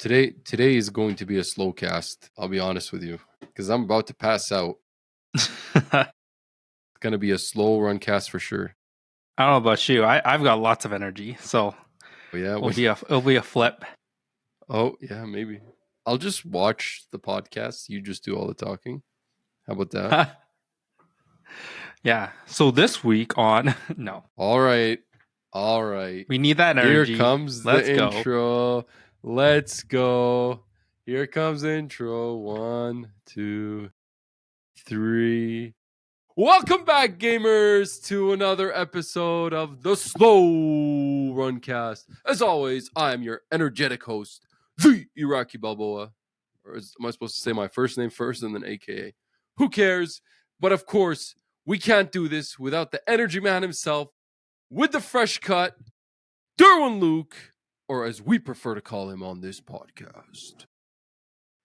Today is going to be a slow cast. I'll be honest with you, because I'm about to pass out. It's gonna be a slow run cast for sure. I don't know about you. I've got lots of energy, so yeah, it'll be a flip. Oh yeah, maybe. I'll just watch the podcast. You just do all the talking. How about that? Yeah. So this week on no. All right. We need that energy. Here comes Let's the go. intro. Let's go. Here comes the intro. 1, 2, 3. Welcome back, gamers, to another episode of the Slow Runcast. As always, I am your energetic host, the Iraqi Balboa. Or am I supposed to say my first name first and then AKA? Who cares? But of course, we can't do this without the energy man himself, with the fresh cut, Durwin Luke, or as we prefer to call him on this podcast,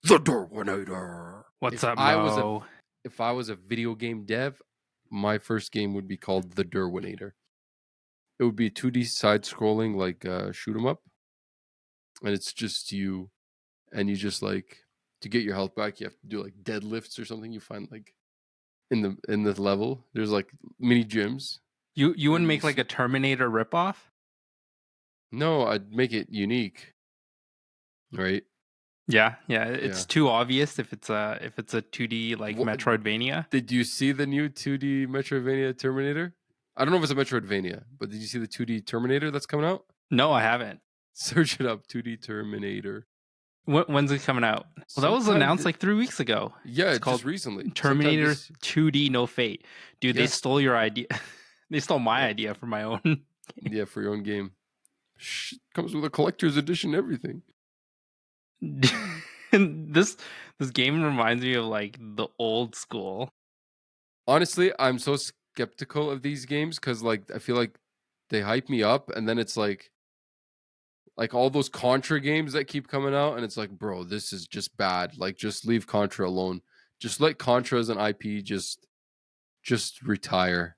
the Durwinator. What's up, Mo? If I was a video game dev, my first game would be called The Durwinator. It would be a 2D side-scrolling, like shoot 'em up, and it's just you, and you just like to get your health back, you have to do like deadlifts or something. You find like in the level, there's like mini gyms. You wouldn't make like a Terminator ripoff? No, I'd make it unique, right? Yeah. It's too obvious if it's a 2D like Metroidvania. Did you see the new 2D Metroidvania Terminator? I don't know if it's a Metroidvania, but did you see the 2D Terminator that's coming out? No, I haven't. Search it up, 2D Terminator. When's it coming out? Well, that was announced like 3 weeks ago. Yeah, it's called recently. Terminator 2D No Fate. Dude, They stole your idea. They stole my idea for my own game. Yeah, for your own game. Comes with a collector's edition, everything. this game reminds me of like the old school. Honestly, I'm so skeptical of these games because like I feel like they hype me up, and then it's like all those Contra games that keep coming out, and it's like, bro, this is just bad. Like, just leave Contra alone. Just let Contra as an IP just retire.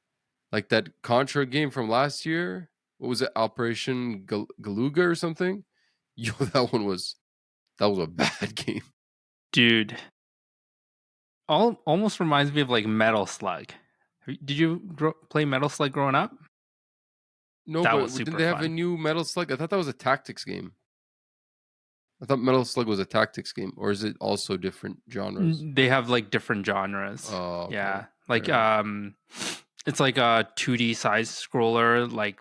Like that Contra game from last year. What was it? Operation Galuga or something? Yo, that was a bad game. Dude. Almost reminds me of like Metal Slug. Did you play Metal Slug growing up? No, that but was super didn't they have fun. a new Metal Slug? I thought that was a tactics game. I thought Metal Slug was a tactics game, or is it also different genres? They have like different genres. Oh, okay. Yeah. Like it's like a 2D side scroller, like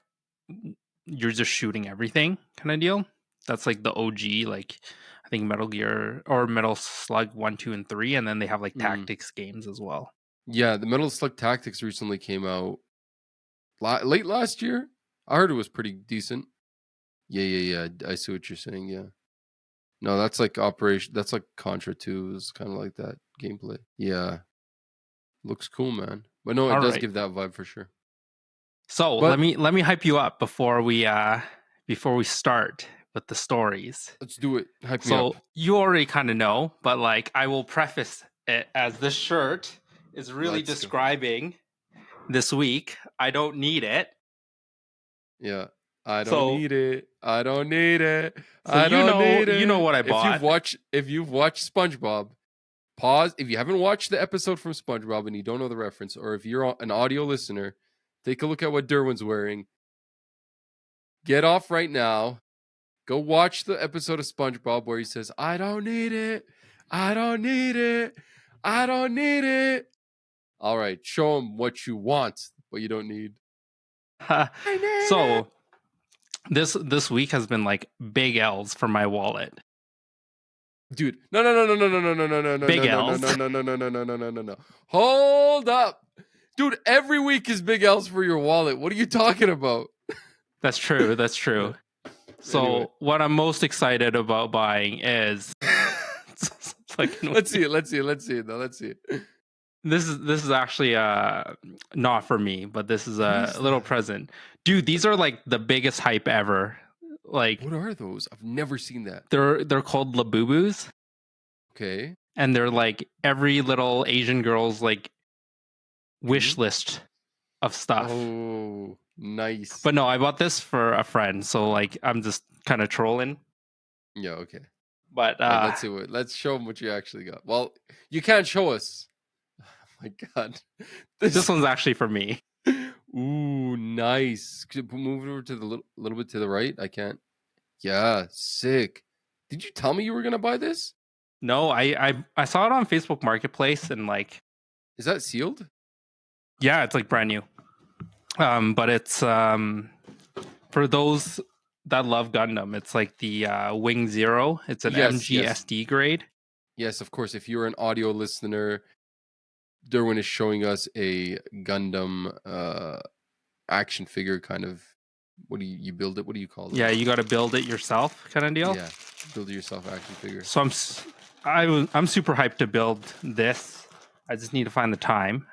you're just shooting everything kind of deal. That's like the OG, like I think Metal Gear or Metal Slug 1, 2, and 3, and then they have like tactics games as well. Yeah, the Metal Slug Tactics recently came out late last year. I heard it was pretty decent. Yeah. I see what you're saying. Yeah. No, that's like Operation. That's like Contra 2. It's kind of like that gameplay. Yeah. Looks cool, man. But no, it does give that vibe for sure. So let me hype you up before we start with the stories. Let's do it. Hype me up. So you already kind of know, but like I will preface it as this shirt is really describing this week. I don't need it. Yeah. I don't need it. I don't need it. So I don't need it. You know what I bought. If you've watched SpongeBob, pause. If you haven't watched the episode from SpongeBob and you don't know the reference, or if you're an audio listener, take a look at what Durwin's wearing. Get off right now. Go watch the episode of SpongeBob where he says, I don't need it. I don't need it. I don't need it. All right. Show him what you want, but you don't need. So this week has been like big L's for my wallet. Dude, no. Big L's. No. Hold up. Dude, every week is big L's for your wallet. What are you talking about? That's true. So anyway. What I'm most excited about buying is Let's see it. This is actually not for me, but this is a little present. Dude, these are like the biggest hype ever. Like, what are those? I've never seen that. They're called Labubus. Okay. And they're like every little Asian girl's like wish list of stuff. Oh, nice. But no, I bought this for a friend, so like I'm just kind of trolling. Yeah, okay. But Like, let's show them what you actually got. Well, you can't show us. Oh my God, this one's actually for me. Ooh, nice. Could you move it over to the little bit to the right? I can't. Yeah, sick. Did you tell me you were gonna buy this? No, I saw it on Facebook Marketplace and like, Is that sealed? yeah, it's like brand new. But it's for those that love Gundam, it's like the Wing Zero. It's an Yes, MGSD grade. yes. Of course. If you're an audio listener, Derwin is showing us a Gundam action figure kind of. What do you build it? What do you call it? Yeah, you got to build it yourself, kind of deal. Yeah, build it yourself action figure. So I'm super hyped to build this. I just need to find the time.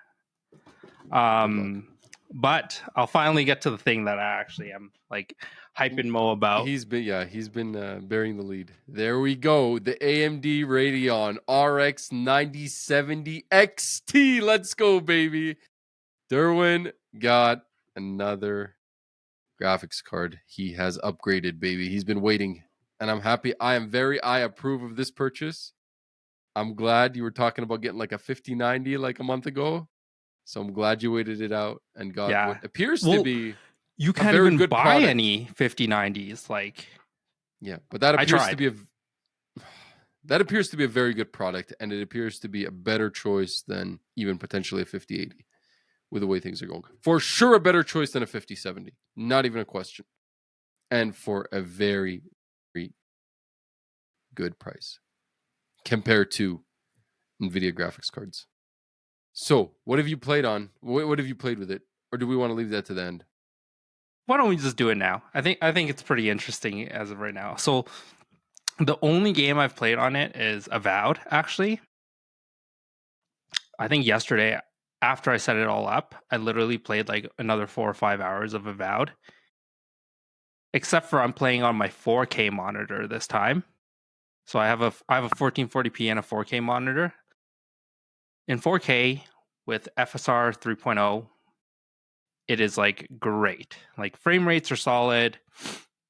Good luck. But I'll finally get to the thing that I actually am like hyping Mo about. He's been bearing the lead. There we go. The AMD Radeon RX 9070 XT. Let's go, baby. Derwin got another graphics card. He has upgraded, baby. He's been waiting, and I'm happy. I approve of this purchase. I'm glad you were talking about getting like a 5090 like a month ago. So I'm glad you waited it out and got what appears to be you a can't very even good buy product. any 5090s. Like, Yeah, but that I appears to tried. be that appears to be a very good product, and it appears to be a better choice than even potentially a 5080 with the way things are going. For sure, a better choice than a 5070. Not even a question. And for a very, very good price compared to NVIDIA graphics cards. So, what have you played on? What have you played with it? Or do we want to leave that to the end? Why don't we just do it now? I think it's pretty interesting as of right now. So the only game I've played on it is Avowed, actually. I think yesterday, after I set it all up, I literally played like another 4 or 5 hours of Avowed. Except for I'm playing on my 4K monitor this time. So I have a 1440p and a 4K monitor. In 4K with FSR 3.0, it is like great. Like frame rates are solid.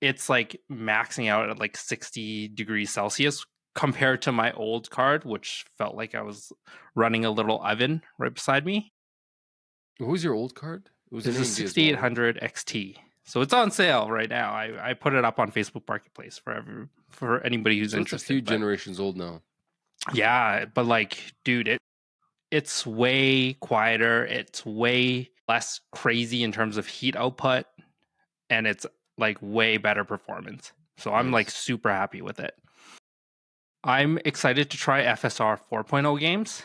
It's like maxing out at like 60 degrees Celsius compared to my old card, which felt like I was running a little oven right beside me. What was your old card? It was an It's a AMD as well, right? 6800 XT. So it's on sale right now. I put it up on Facebook Marketplace for anybody who's So it's a few interested. But generations old now. yeah, but like, dude, it's way quieter. It's way less crazy in terms of heat output, and it's like way better performance. So I'm like Nice. super happy with it. I'm excited to try FSR 4.0 games.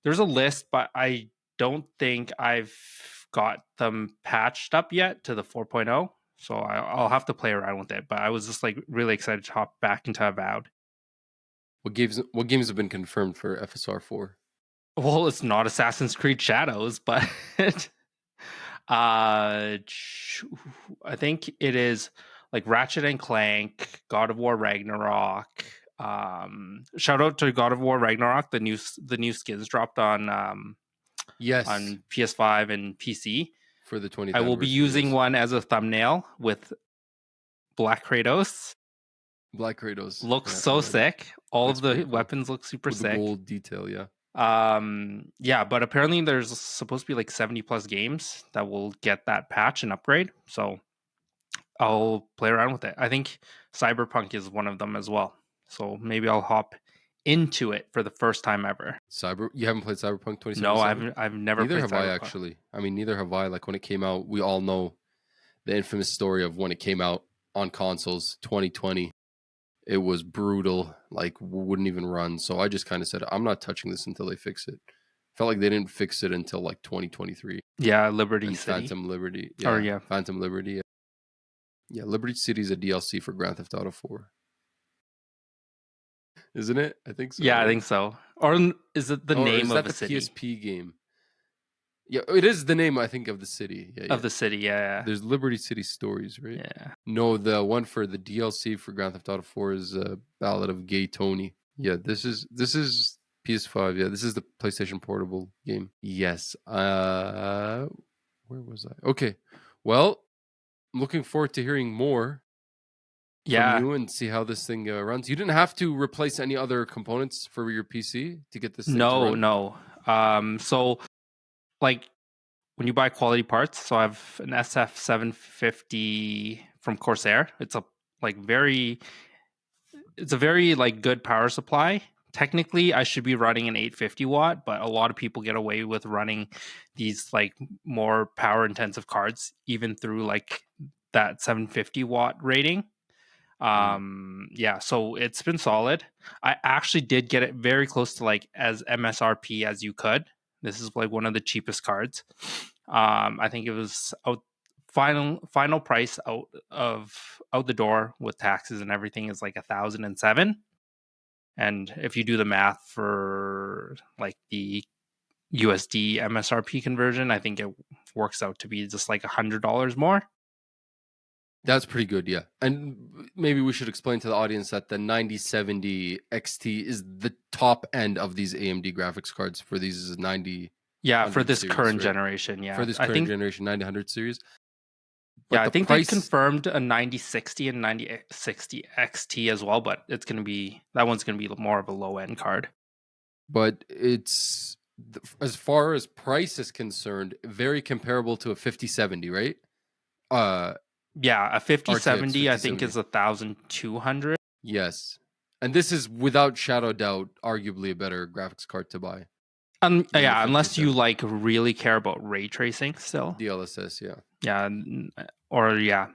There's a list, but I don't think I've got them patched up yet to the 4.0. So I'll have to play around with it. But I was just like really excited to hop back into Avowed. What games have been confirmed for FSR 4? Well, it's not Assassin's Creed Shadows, but I think it is like Ratchet and Clank, God of War Ragnarok. Shout out to God of War Ragnarok. The new skins dropped Yes. on PS5 and PC. For the 20th I will be anniversary, using yes. one as a thumbnail with Black Kratos. Black Kratos. Looks Yeah, so ready. sick. All Looks of the pretty cool. weapons look super With the sick. gold detail, yeah. Yeah, but apparently there's supposed to be like 70 plus games that will get that patch and upgrade. So I'll play around with it. I think Cyberpunk is one of them as well. So maybe I'll hop into it for the first time ever. You haven't played Cyberpunk 2077? No, I've never Neither played have Cyberpunk. I, actually. I mean, neither have I. Like, when it came out, we all know the infamous story of when it came out on consoles, 2020. It was brutal, like wouldn't even run. So I just kind of said, I'm not touching this until they fix it. Felt like they didn't fix it until like 2023. Yeah, Liberty And City. Phantom Liberty. Or Yeah, Phantom Liberty. Yeah, Liberty City is a DLC for Grand Theft Auto 4. Isn't it? I think so. Yeah, right? I think so. Or is it the Or name is of that a the city? PSP game? Yeah, it is the name, I think, of the city. Yeah, Of the city, yeah. There's Liberty City Stories, right? Yeah. No, the one for the DLC for Grand Theft Auto 4 is Ballad of Gay Tony. Yeah, this is PS5. Yeah, this is the PlayStation Portable game. Yes. Where was I? Okay. Well, I'm looking forward to hearing more from Yeah. you and see how this thing runs. You didn't have to replace any other components for your PC to get this thing to No, run? no. So like when you buy quality parts, so I have an SF 750 from Corsair. It's a like very it's a very like good power supply. Technically, I should be running an 850 watt, but a lot of people get away with running these like more power intensive cards even through like that 750 watt rating. Yeah, so it's been solid. I actually did get it very close to like as MSRP as you could. This is like one of the cheapest cards. I think it was out final price out the door with taxes and everything is like 1,007. And if you do the math for like the USD MSRP conversion, I think it works out to be just like $100 more. That's pretty good, yeah. And maybe we should explain to the audience that the 9070 XT is the top end of these AMD graphics cards for these 90 Yeah, for 100 this series, current right? generation, For yeah. this I current think generation 90 series. yeah, But I the think they've price, confirmed a 9060 and 9060 XT as well, but it's going to be that one's going to be more of a low end card. but it's as far as price is concerned, very comparable to a 5070, right? Uh Yeah, a RTX 5070 I think 5070. is 1,200. Yes. And this is without shadow doubt arguably a better graphics card to buy than the Yeah, unless you 5070. like really care about ray tracing still. DLSS, yeah. Yeah, or yeah,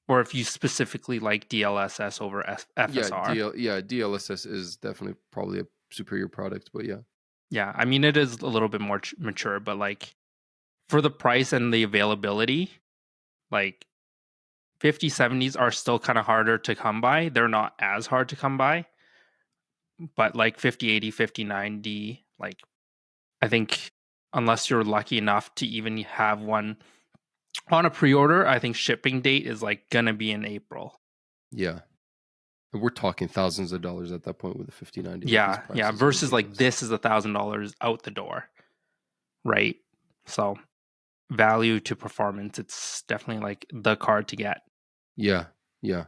or if you specifically like DLSS over FSR. DLSS is definitely probably a superior product, but yeah. Yeah, I mean it is a little bit more mature, but like for the price and the availability, like 5070s are still kind of harder to come by. They're not as hard to come by, but like 5080, 5090, like I think unless you're lucky enough to even have one on a pre-order, I think shipping date is like gonna be in April. Yeah. And we're talking thousands of dollars at that point with the 5090. Like these Yeah, yeah. prices are Versus like ridiculous. this is $1,000 out the door, right? So value to performance, it's definitely like the card to get. Yeah. Yeah.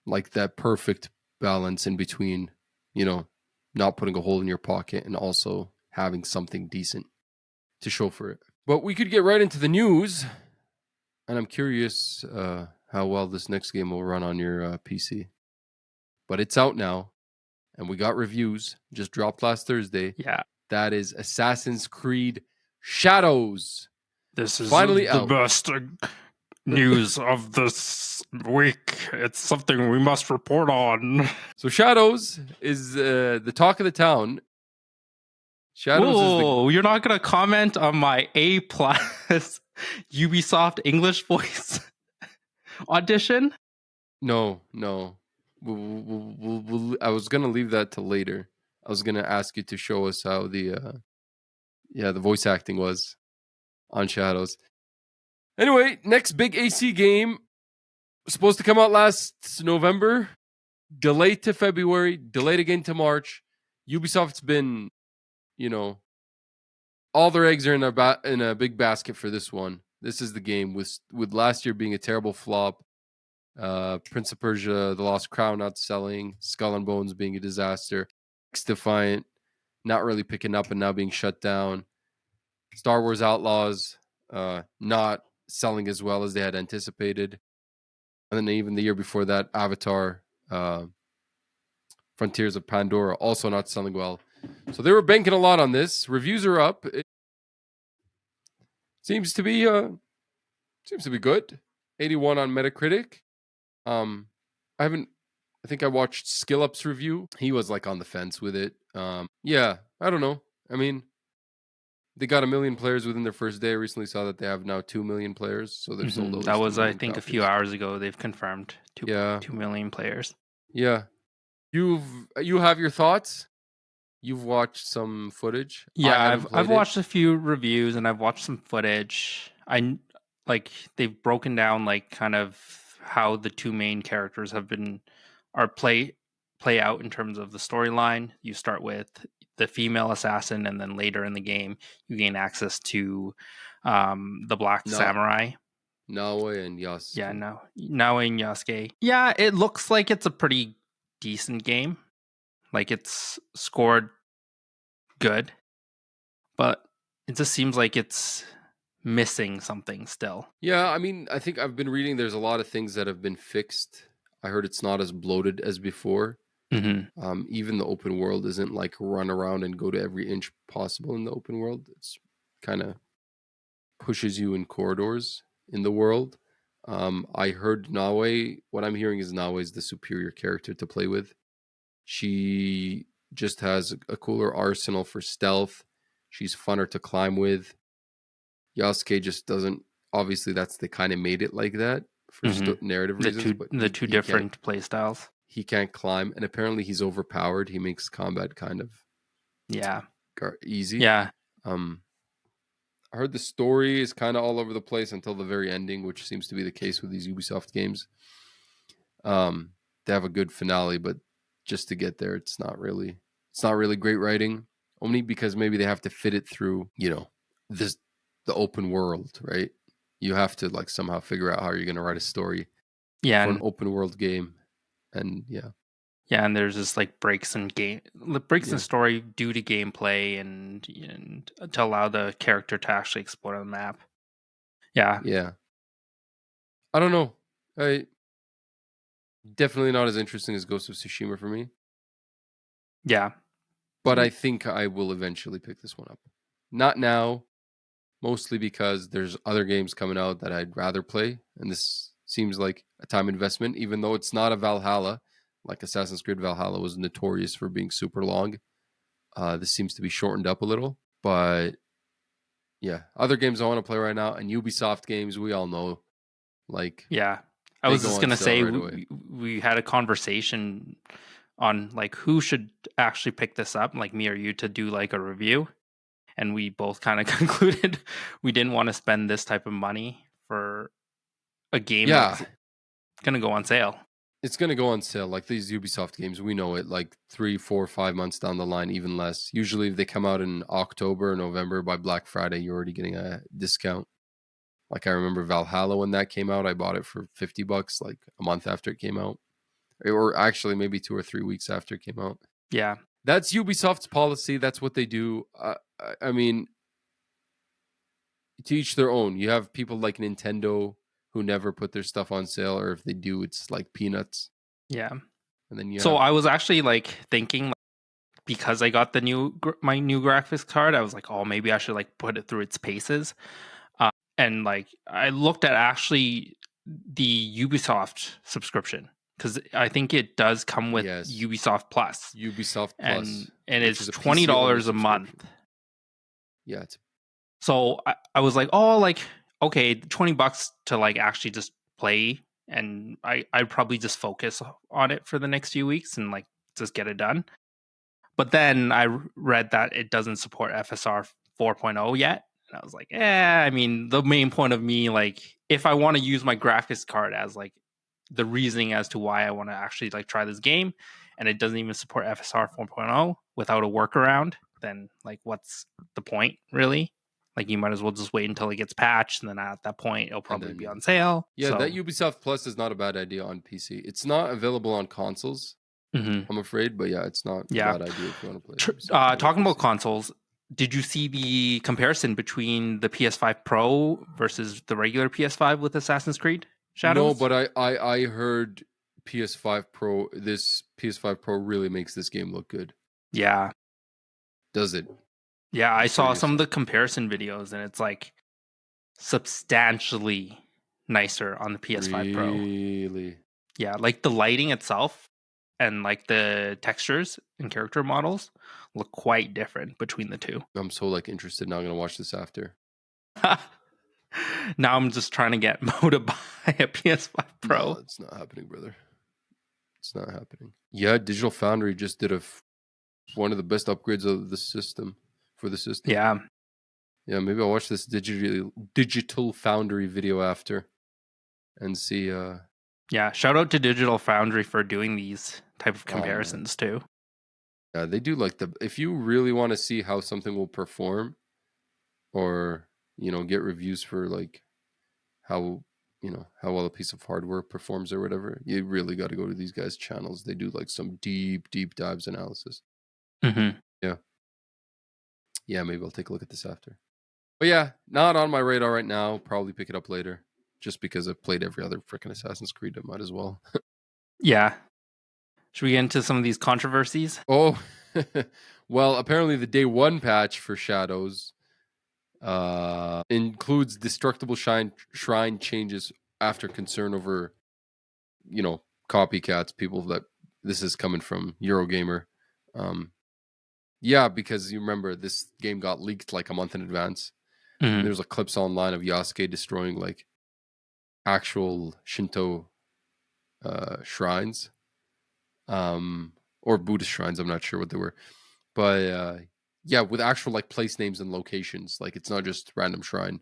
Like that perfect balance in between, you know, not putting a hole in your pocket and also having something decent to show for it. But we could get right into the news. And I'm curious how well this next game will run on your PC. But it's out now, and we got reviews. Just dropped last Thursday. Yeah, That is Assassin's Creed Shadows. this is Finally the out. best news of this week. It's something we must report on. So Shadows is the talk of the town. Shadows is the Whoa, you're not gonna comment on my A plus Ubisoft English voice audition? no. I was gonna leave that to later. I was gonna ask you to show us how the voice acting was on Shadows. Anyway, next big AC game supposed to come out last November, delayed to February, delayed again to March. Ubisoft's been, you know, all their eggs are in a big basket for this one. This is the game with last year being a terrible flop. Prince of Persia: The Lost Crown not selling, Skull and Bones being a disaster, X Defiant not really picking up and now being shut down, Star Wars Outlaws not selling as well as they had anticipated, and then even the year before that, Avatar, Frontiers of Pandora also not selling well. So they were banking a lot on this. Reviews are up. It seems to be good. 81 on Metacritic. I haven't. I think I watched SkillUp's review. He was like on the fence with it. Yeah, I don't know. I mean, they got 1 million players within their first day. I recently saw that they have now 2 million players, so they've sold at That least 2 was, I million think, a few copies. hours ago. They've confirmed Yeah, 2 million players. yeah. You have your thoughts. You've watched some footage. I Yeah, haven't I've played it. watched a few reviews and I've watched some footage. Like they've broken down like kind of how the two main characters have been are play out in terms of the storyline. You start with the female assassin, and then later in the game, you gain access to the black Not samurai. Naoe and Yasuke. Yeah, now in Yasuke. Yeah, it looks like it's a pretty decent game. Like it's scored good, but it just seems like it's missing something still. Yeah, I mean, I think I've been reading there's a lot of things that have been fixed. I heard it's not as bloated as before. Even the open world isn't like run around and go to every inch possible in the open world. It's kind of pushes you in corridors in the world. I heard Nawe. What I'm hearing is Nawe is the superior character to play with. She just has a cooler arsenal for stealth. She's funner to climb with. Yasuke just doesn't. Obviously, that's they kind of made it like that for narrative reasons. But The two different play styles. He can't climb, and apparently he's overpowered. He makes combat kind of easy. Yeah. I heard the story is kind of all over the place until the very ending, which seems to be the case with these Ubisoft games. They have a good finale, but just to get there, it's not really great writing. Only because maybe they have to fit it through, the open world, right? You have to like somehow figure out how you're going to write a story for an open world game, and and there's just like breaks in story due to gameplay and to allow the character to actually explore the map. Yeah. I don't know. Definitely not as interesting as Ghost of Tsushima for me. Yeah. But I think I will eventually pick this one up. Not now, mostly because there's other games coming out that I'd rather play, and this seems like a time investment, even though it's not a Valhalla. Like Assassin's Creed Valhalla was notorious for being super long. This seems to be shortened up a little, but yeah, other games I want to play right now, and Ubisoft games, we all know, like I was just gonna say right we had a conversation on like who should actually pick this up, like me or you, to do like a review, and we both kind of concluded we didn't want to spend this type of money for a game that's gonna go on sale. It's going to go on sale. Like these Ubisoft games, we know it, like 3, 4, 5 months down the line, even less. Usually if they come out in October or November, by Black Friday, you're already getting a discount. Like I remember Valhalla when that came out, I bought it for $50 like a month after it came out. Or actually maybe 2 or 3 weeks after it came out. Yeah. That's Ubisoft's policy. That's what they do. I mean, to each their own. You have people like Nintendo who never put their stuff on sale, or if they do, it's like peanuts. Yeah. And then I was actually like thinking, like, because I got my new graphics card, I was like, oh, maybe I should like put it through its paces. And like I looked at actually the Ubisoft subscription, because I think it does come with Ubisoft Plus. And it's $20 a month. Yeah. So I was like, oh, like, okay, $20 to like actually just play, and I'd probably just focus on it for the next few weeks and like just get it done. But then I read that it doesn't support FSR 4.0 yet. And I was like, I mean, the main point of me, like, if I want to use my graphics card as like the reasoning as to why I want to actually like try this game, and it doesn't even support FSR 4.0 without a workaround, then like, what's the point, really? Like, you might as well just wait until it gets patched, and then at that point, it'll probably be on sale. Yeah, that Ubisoft Plus is not a bad idea on PC. It's not available on consoles, I'm afraid, but yeah, it's not a bad idea if you want to play. Talking about consoles, did you see the comparison between the PS5 Pro versus the regular PS5 with Assassin's Creed Shadows? No, but I heard PS5 Pro. This PS5 Pro really makes this game look good. Yeah. Does it? Yeah, I saw some of the comparison videos, and it's like substantially nicer on the PS5 Pro. Really? Yeah, like the lighting itself and like the textures and character models look quite different between the two. I'm so like interested now. I'm gonna watch this after. Now I'm just trying to get Mo to buy a PS5 Pro. No, it's not happening, brother. It's not happening. Yeah, Digital Foundry just did one of the best upgrades of the system for the system. Yeah, maybe I'll watch this Digital Foundry video after and see. Yeah, shout out to Digital Foundry for doing these type of comparisons too. Yeah, they do like if you really want to see how something will perform, or get reviews for like how how well a piece of hardware performs or whatever, you really got to go to these guys' channels. They do like some deep dives analysis. Mm-hmm. Yeah. Yeah, maybe I'll take a look at this after. But yeah, not on my radar right now. Probably pick it up later. Just because I've played every other freaking Assassin's Creed, I might as well. Yeah. Should we get into some of these controversies? Oh, well, apparently the day one patch for Shadows includes destructible shrine changes after concern over, copycats, people that this is coming from Eurogamer. Yeah, because you remember this game got leaked like a month in advance. And Mm-hmm. there's like clips online of Yasuke destroying like actual Shinto shrines, or Buddhist shrines. I'm not sure what they were, but yeah, with actual like place names and locations. Like it's not just random shrine.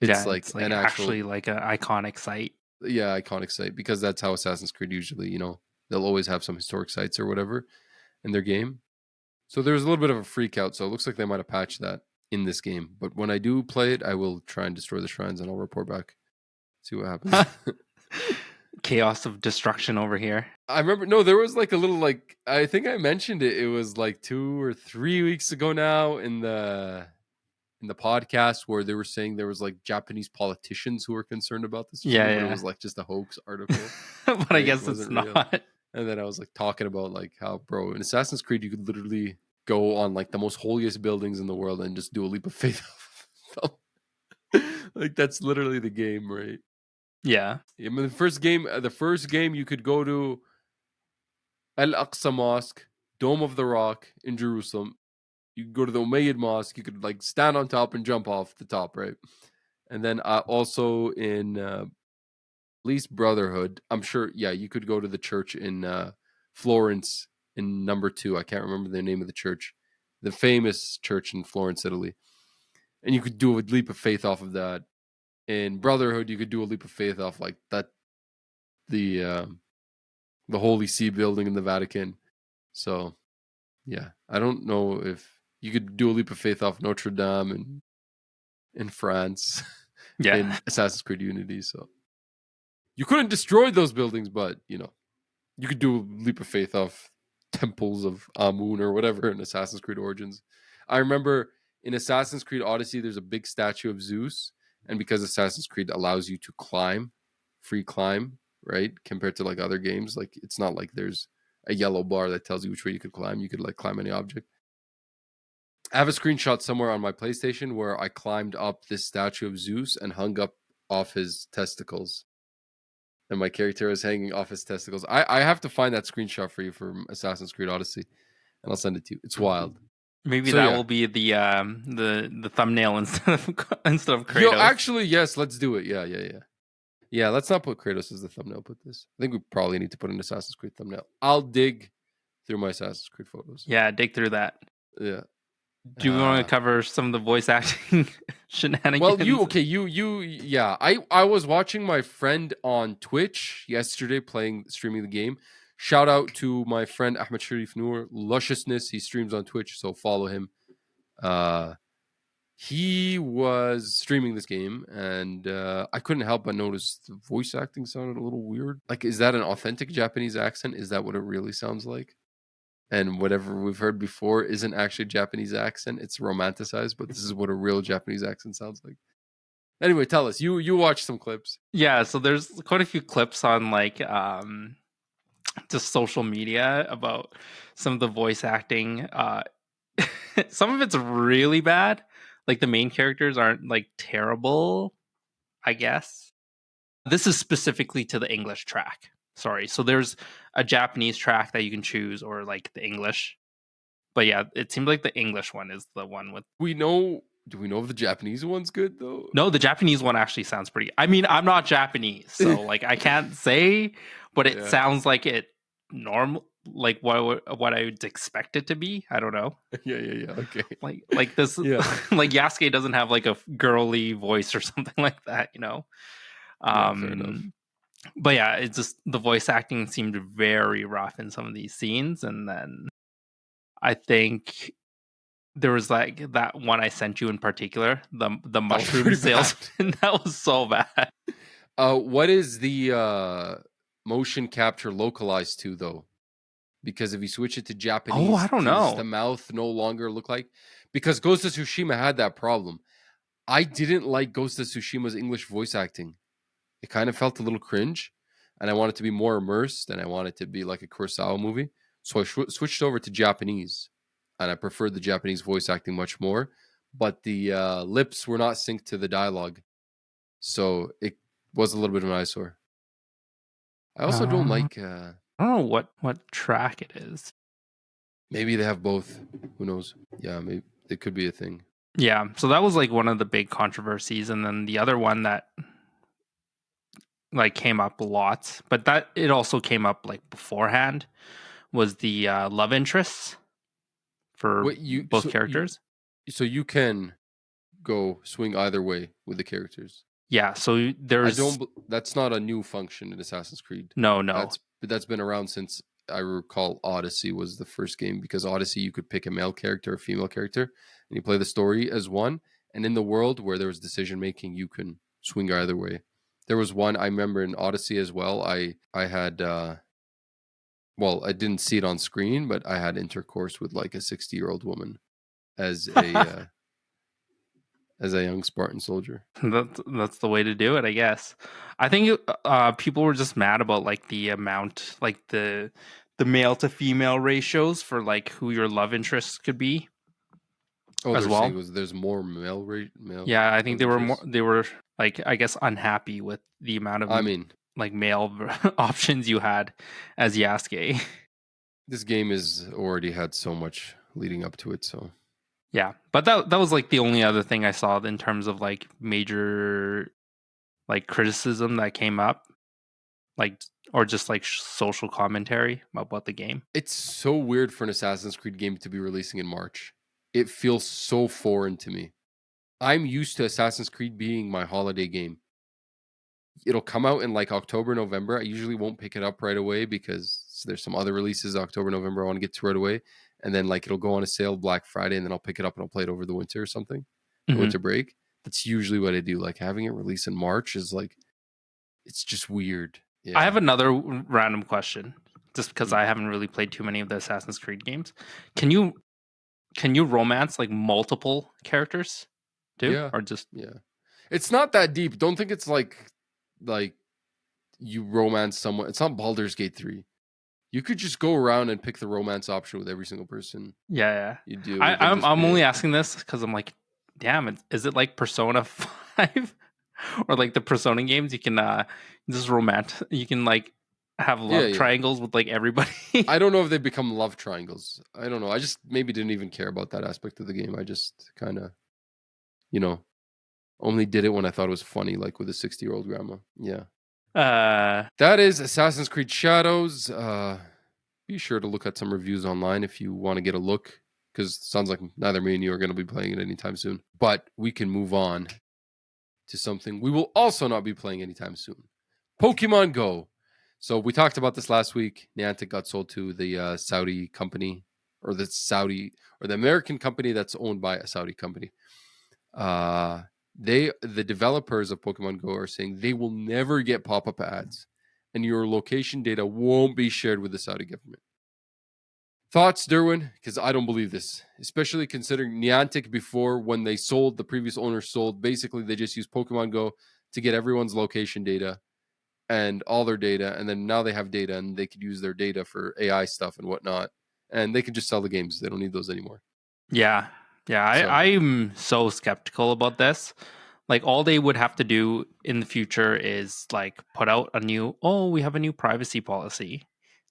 It's Yeah, like it's like an actual, actually like an iconic site. yeah, iconic site, because that's how Assassin's Creed usually, they'll always have some historic sites or whatever in their game. So there's a little bit of a freak out. So it looks like they might have patched that in this game. But when I do play it, I will try and destroy the shrines and I'll report back. See what happens. Chaos of destruction over here. I remember, no, there was like a little, like, I think I mentioned it. It was like 2 or 3 weeks ago now in the podcast where they were saying there was like Japanese politicians who were concerned about this or something, but it Yeah, was like just a hoax article, but I right? It guess it's wasn't real. not. And then I was like talking about like how, bro, in Assassin's Creed you could literally go on like the most holiest buildings in the world and just do a leap of faith. Like that's literally the game, right? Yeah, I mean, the first game you could go to Al Aqsa Mosque, Dome of the Rock in Jerusalem. You could go to the Umayyad Mosque. You could like stand on top and jump off the top, right? And then also in least Brotherhood, I'm sure. Yeah, you could go to the church in Florence in number 2. I can't remember the name of the church, the famous church in Florence, Italy. And you could do a leap of faith off of that. In Brotherhood, you could do a leap of faith off like that, the Holy See building in the Vatican. So yeah, I don't know if you could do a leap of faith off Notre Dame in France yeah, in Assassin's Creed Unity. So you couldn't destroy those buildings, but you could do a leap of faith off temples of Amun or whatever in Assassin's Creed Origins. I remember in Assassin's Creed Odyssey, there's a big statue of Zeus, and because Assassin's Creed allows you to climb, free climb, right? Compared to like other games, like it's not like there's a yellow bar that tells you which way you could climb. You could like climb any object. I have a screenshot somewhere on my PlayStation where I climbed up this statue of Zeus and hung up off his testicles, and my character is hanging off his testicles. I have to find that screenshot for you from Assassin's Creed Odyssey, and I'll send it to you. It's wild. maybe So that yeah, will be the thumbnail instead of yo, Kratos. actually, yes, let's do it. Yeah. Let's not put Kratos as the thumbnail. Put this. I think we probably need to put an Assassin's Creed thumbnail. I'll dig through my Assassin's Creed photos. Yeah, dig through that. Yeah. Do we want to cover some of the voice acting Well, shenanigans? yeah. I was watching my friend on Twitch yesterday streaming the game. Shout out to my friend Ahmed Sharif Noor, Lusciousness. He streams on Twitch, so follow him. He was streaming this game, and I couldn't help but notice the voice acting sounded a little weird. Like, is that an authentic Japanese accent? Is that what it really sounds like? And whatever we've heard before isn't actually Japanese accent; it's romanticized. But this is what a real Japanese accent sounds like. Anyway, tell us. You watched some clips. Yeah, so there's quite a few clips on like just social media about some of the voice acting. Some of it's really bad. Like the main characters aren't like terrible, I guess. This is specifically to the English track. Sorry. So there's a Japanese track that you can choose or like the English. But yeah, it seems like the English one is the one with Do we know if the Japanese one's good though? No, the Japanese one actually sounds pretty. I mean, I'm not Japanese, so like I can't say, but it Yeah. sounds like it normal, like what I would expect it to be. I don't know. Yeah. Okay. Like this, Yeah. like Yasuke doesn't have like a girly voice or something like that, you know. Yeah. Fair enough. But yeah, it's just the voice acting seemed very rough in some of these scenes, and then I think there was like that one I sent you in particular, the That was mushroom pretty bad. salesman. That was so bad. What is the motion capture localized to though? Because if you switch it to Oh, I Japanese, don't does the know. mouth no longer look like? Because Ghost of Tsushima had that problem. I didn't like Ghost of Tsushima's English voice acting. It kind of felt a little cringe, and I wanted to be more immersed, and I wanted to be like a Kurosawa movie. So I switched over to Japanese, and I preferred the Japanese voice acting much more. But the lips were not synced to the dialogue, so it was a little bit of an eyesore. I also don't I like. don't know what track it is. Maybe they have both. Who knows? Yeah, maybe it could be a thing. Yeah, so that was like one of the big controversies, and then the other one that like came up lots, but that it also came up like beforehand was the love interests for What you both characters. so you can go swing either way with the characters. Yeah, so I there's don't. That's not a new function in Assassin's Creed. no. That's been around since I recall Odyssey was the first game because Odyssey you could pick a male character, a female character, and you play the story as one. And in the world where there was decision making, you can swing either way. There was one I remember in Odyssey as well. I had well, I didn't see it on screen, but I had intercourse with like a 60-year-old woman as a young Spartan soldier. That's the way to do it, I guess. I think people were just mad about like the amount, like the male to female ratios for like who your love interests could be Oh, as they're saying well. was there's more male Yeah, I think love interests. they were like I guess unhappy with the amount of I mean, like male options you had as Yasuke. this game has already had so much leading up to it, so Yeah, but that was like the only other thing I saw in terms of like major like criticism that came up, like or just like social commentary about the game. it's so weird for an Assassin's Creed game to be releasing in March. It feels so foreign to me. I'm used to Assassin's Creed being my holiday game. It'll come out in like October, November. I usually won't pick it up right away because there's some other releases October, November I want to get to right away. And then like it'll go on a sale Black Friday and then I'll pick it up and I'll play it over the winter or something. The Hmm. winter break. That's usually what I do. Like having it release in March is like it's just weird. I have Yeah. another random question, just because Mm. I haven't really played too many of the Assassin's Creed games. Can you romance like multiple characters too, Yeah. or just Yeah. It's not that deep. Don't think it's like you romance someone. It's not Baldur's Gate 3. You could just go around and pick the romance option with every single person yeah, yeah. you deal with and just I'm be only it. asking this because I'm like, damn, is it like Persona 5 or like the Persona games? You can just you can like have Yeah, love yeah. triangles with like everybody. I don't know if they become love triangles. I don't know. I just maybe didn't even care about that aspect of the game. I just kind of, you know, only did it when I thought it was funny, like with a 60-year-old grandma. Yeah. uh, That is Assassin's Creed Shadows. Be sure to look at some reviews online if you want to get a look, because it sounds like neither me and you are going to be playing it anytime soon. But we can move on to something we will also not be playing anytime soon. Pokemon Go. So we talked about this last week. Niantic got sold to the Saudi company, or the American company that's owned by a Saudi company. The developers of Pokemon Go are saying they will never get pop-up ads, and your location data won't be shared with the Saudi government. Thoughts, Derwin? Because I don't believe this, especially considering Niantic before, when they sold, the previous owner sold, basically they just used Pokemon Go to get everyone's location data and all their data, and then now they have data and they could use their data for AI stuff and whatnot, and they can just sell the games. They don't need those anymore. yeah, yeah. So I'm so skeptical about this. Like all they would have to do in the future is like put out a new, oh, we have a new privacy policy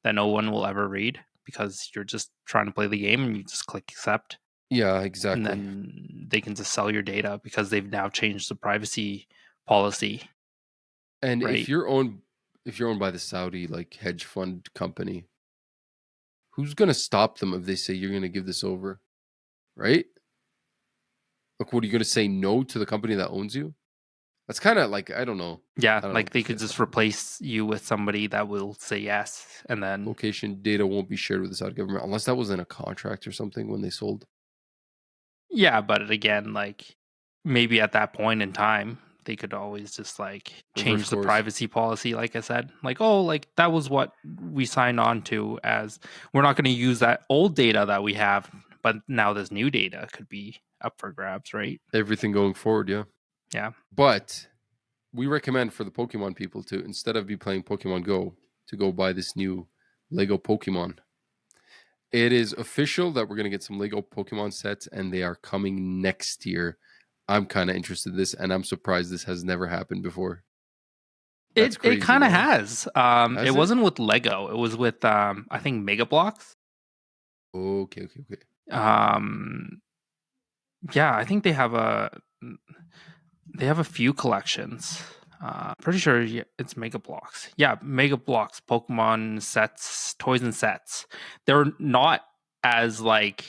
that no one will ever read because you're just trying to play the game and you just click accept, yeah, and exactly. then they can just sell your data because they've now changed the privacy policy, And right? if you're owned by the Saudi like hedge fund company, who's gonna stop them if they say you're gonna give this over, right? Like, what are you gonna say no to the company that owns you? That's kind of like I don't know. Yeah, I don't know like what they these could guys just talking about. replace you with somebody that will say yes, and then Location data won't be shared with the Saudi government unless that was in a contract or something when they sold. yeah, but again, like maybe at that point in time, they could always just like Reverse change the course. privacy policy, like I said. Like, oh, like that was what we signed on to, as we're not going to use that old data that we have, but now this new data could be up for grabs, right? Everything going forward, yeah. Yeah. But we recommend for the Pokemon people to, instead of be playing Pokemon Go, to go buy this new Lego Pokemon. It is official that we're going to get some Lego Pokemon sets, and they are coming next year. I'm kind of interested in this, and I'm surprised this has never happened before. That's It crazy, kind of man. has. It Has it? wasn't with Lego. It was with I think Mega Bloks. Okay. Um, yeah, I think they have a few collections. Pretty sure it's Mega Bloks. Yeah, Mega Bloks, Pokemon sets, toys and sets. They're not as like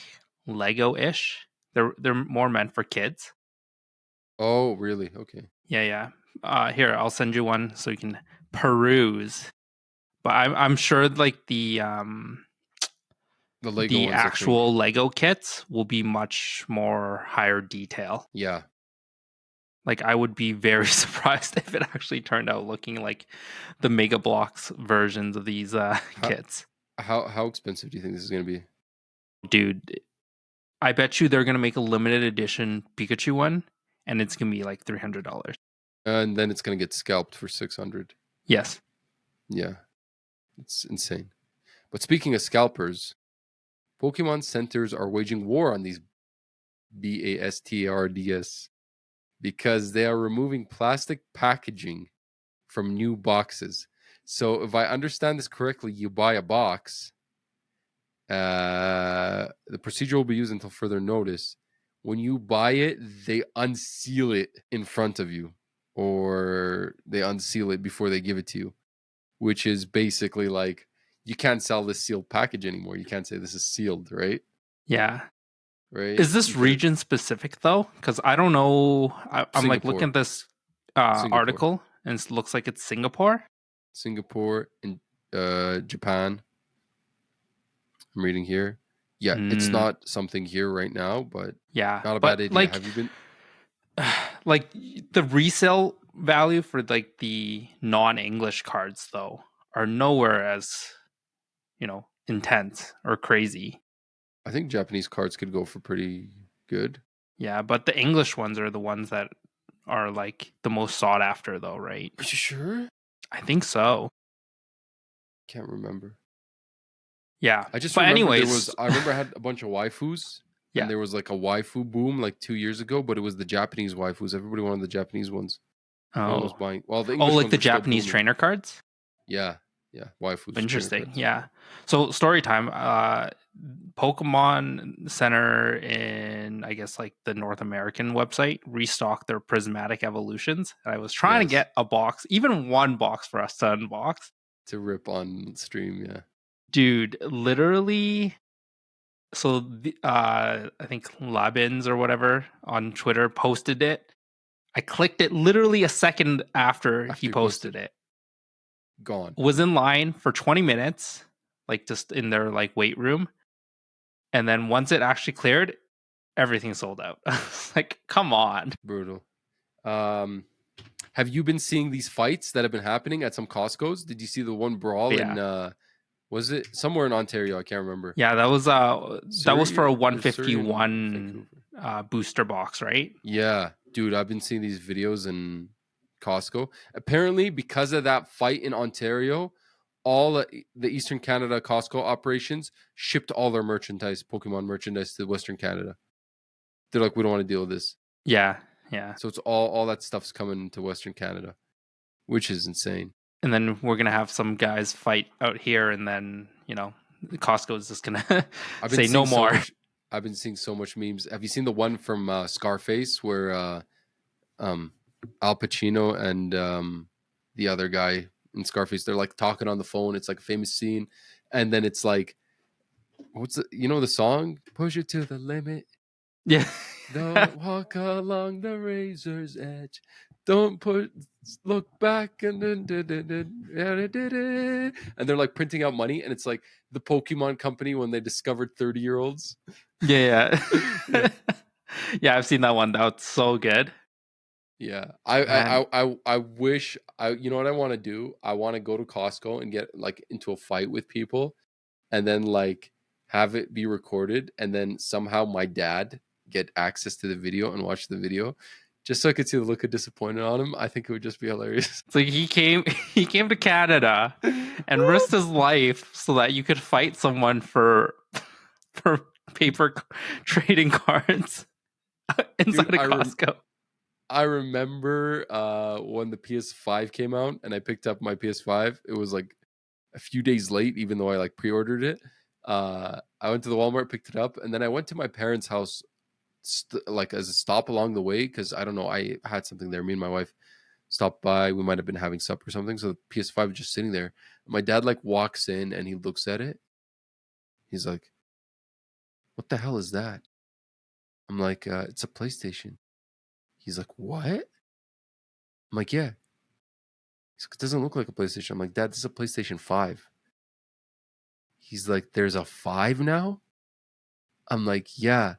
Lego-ish. They're more meant for kids. Oh, really? Okay. Yeah. Here, I'll send you one so you can peruse. But I'm sure like The Lego the ones, I think. actual Lego kits will be much more higher detail. Yeah. Like I would be very surprised if it actually turned out looking like the Mega Bloks versions of these How kits. how expensive do you think this is going to be? Dude, I bet you they're gonna make a limited edition Pikachu one, and it's gonna be like $300. And then it's going to get scalped for 600. Yes. Yeah. It's insane. But speaking of scalpers, Pokemon centers are waging war on these BASTARDS because they are removing plastic packaging from new boxes. So if I understand this correctly, you buy a box. The procedure will be used until further notice. When you buy it, they unseal it in front of you, or they unseal it before they give it to you, which is basically like you can't sell this sealed package anymore. You can't say this is sealed, right? Yeah. Right? Is this You could region specific though? Because I don't know. I'm like looking Singapore, at this Singapore, article, and it looks like it's Singapore. Singapore, and Japan. I'm reading here. Yeah, it's Mm, not something here right now, but yeah, not a bad but idea. like, Have you been? like the resale value for like the non-English cards though are nowhere as intense or crazy. I think Japanese cards could go for pretty good. Yeah, but the English ones are the ones that are like the most sought after though, right? Are you sure? I think so. Can't remember. Yeah. I just But remember there was. anyways, I remember I had a bunch of waifus, and yeah. there was like a waifu boom like 2 years ago, but it was the Japanese waifus. Everybody wanted the Japanese ones. No one was Oh. buying. Well, the Oh, English like ones the were still Japanese booming. trainer cards? Yeah, waifus, trainer Interesting. cards. Yeah. So story time. Pokemon Center in I guess like the North American website restocked their prismatic evolutions. And I was trying to Yes, get a box, even one box for us to unbox. to rip on stream. Yeah, Dude, literally. So I think Labins or whatever on Twitter posted it. I clicked it literally a second after after he you posted posted, it. gone, Was in line for 20 minutes, like just in their like wait room. And then once it actually cleared, everything sold out. Like, come on. brutal. Um, have you been seeing these fights that have been happening at some Costco's? Did you see the one brawl in? Yeah. Was it somewhere in Ontario? I can't remember. Yeah, that was for a Surrey or Surrey and 151 Vancouver. booster box, right? Yeah, dude, I've been seeing these videos in Costco. Apparently, because of that fight in Ontario, all the Eastern Canada Costco operations shipped all their merchandise, Pokemon merchandise, to Western Canada. They're like, we don't want to deal with this. Yeah, yeah. So it's all that stuff's coming to Western Canada, which is insane. And then we're gonna have some guys fight out here, and then Costco is just gonna I've been say no seeing so more. much. I've been seeing so much memes. Have you seen the one from Scarface where um, Al Pacino and the other guy in Scarface, they're like talking on the phone. It's like a famous scene, and then it's like, what's the song? Push it to the limit. Yeah. Don't walk along the razor's edge. Don't look back and and they're like printing out money, and it's like the Pokemon company when they discovered 30-year-olds. Yeah. Yeah. Yeah, I've seen that one. That's so good. Yeah. Man. I wish you know what I want to do? I want to go to Costco and get like into a fight with people and then like have it be recorded and then somehow my dad get access to the video and watch the video just so I could see the look of disappointment on him. I think it would just be hilarious. It's like he came to Canada and risked his life so that you could fight someone for paper trading cards Dude, inside of Costco. I remember when the PS5 came out and I picked up my PS5. It was like a few days late, even though I like pre-ordered it. I went to the Walmart, picked it up, and then I went to my parents' house, like as a stop along the way, because I don't know, I had something there. Me and my wife stopped by. We might have been having supper or something. So the PS5 was just sitting there. My dad like walks in and he looks at it. He's like, "What the hell is that?" I'm like, "It's a PlayStation." He's like, "What?" I'm like, "Yeah." He's like, "It doesn't look like a PlayStation." I'm like, "Dad, this is a PlayStation 5." He's like, "There's a 5 now?" I'm like, "Yeah."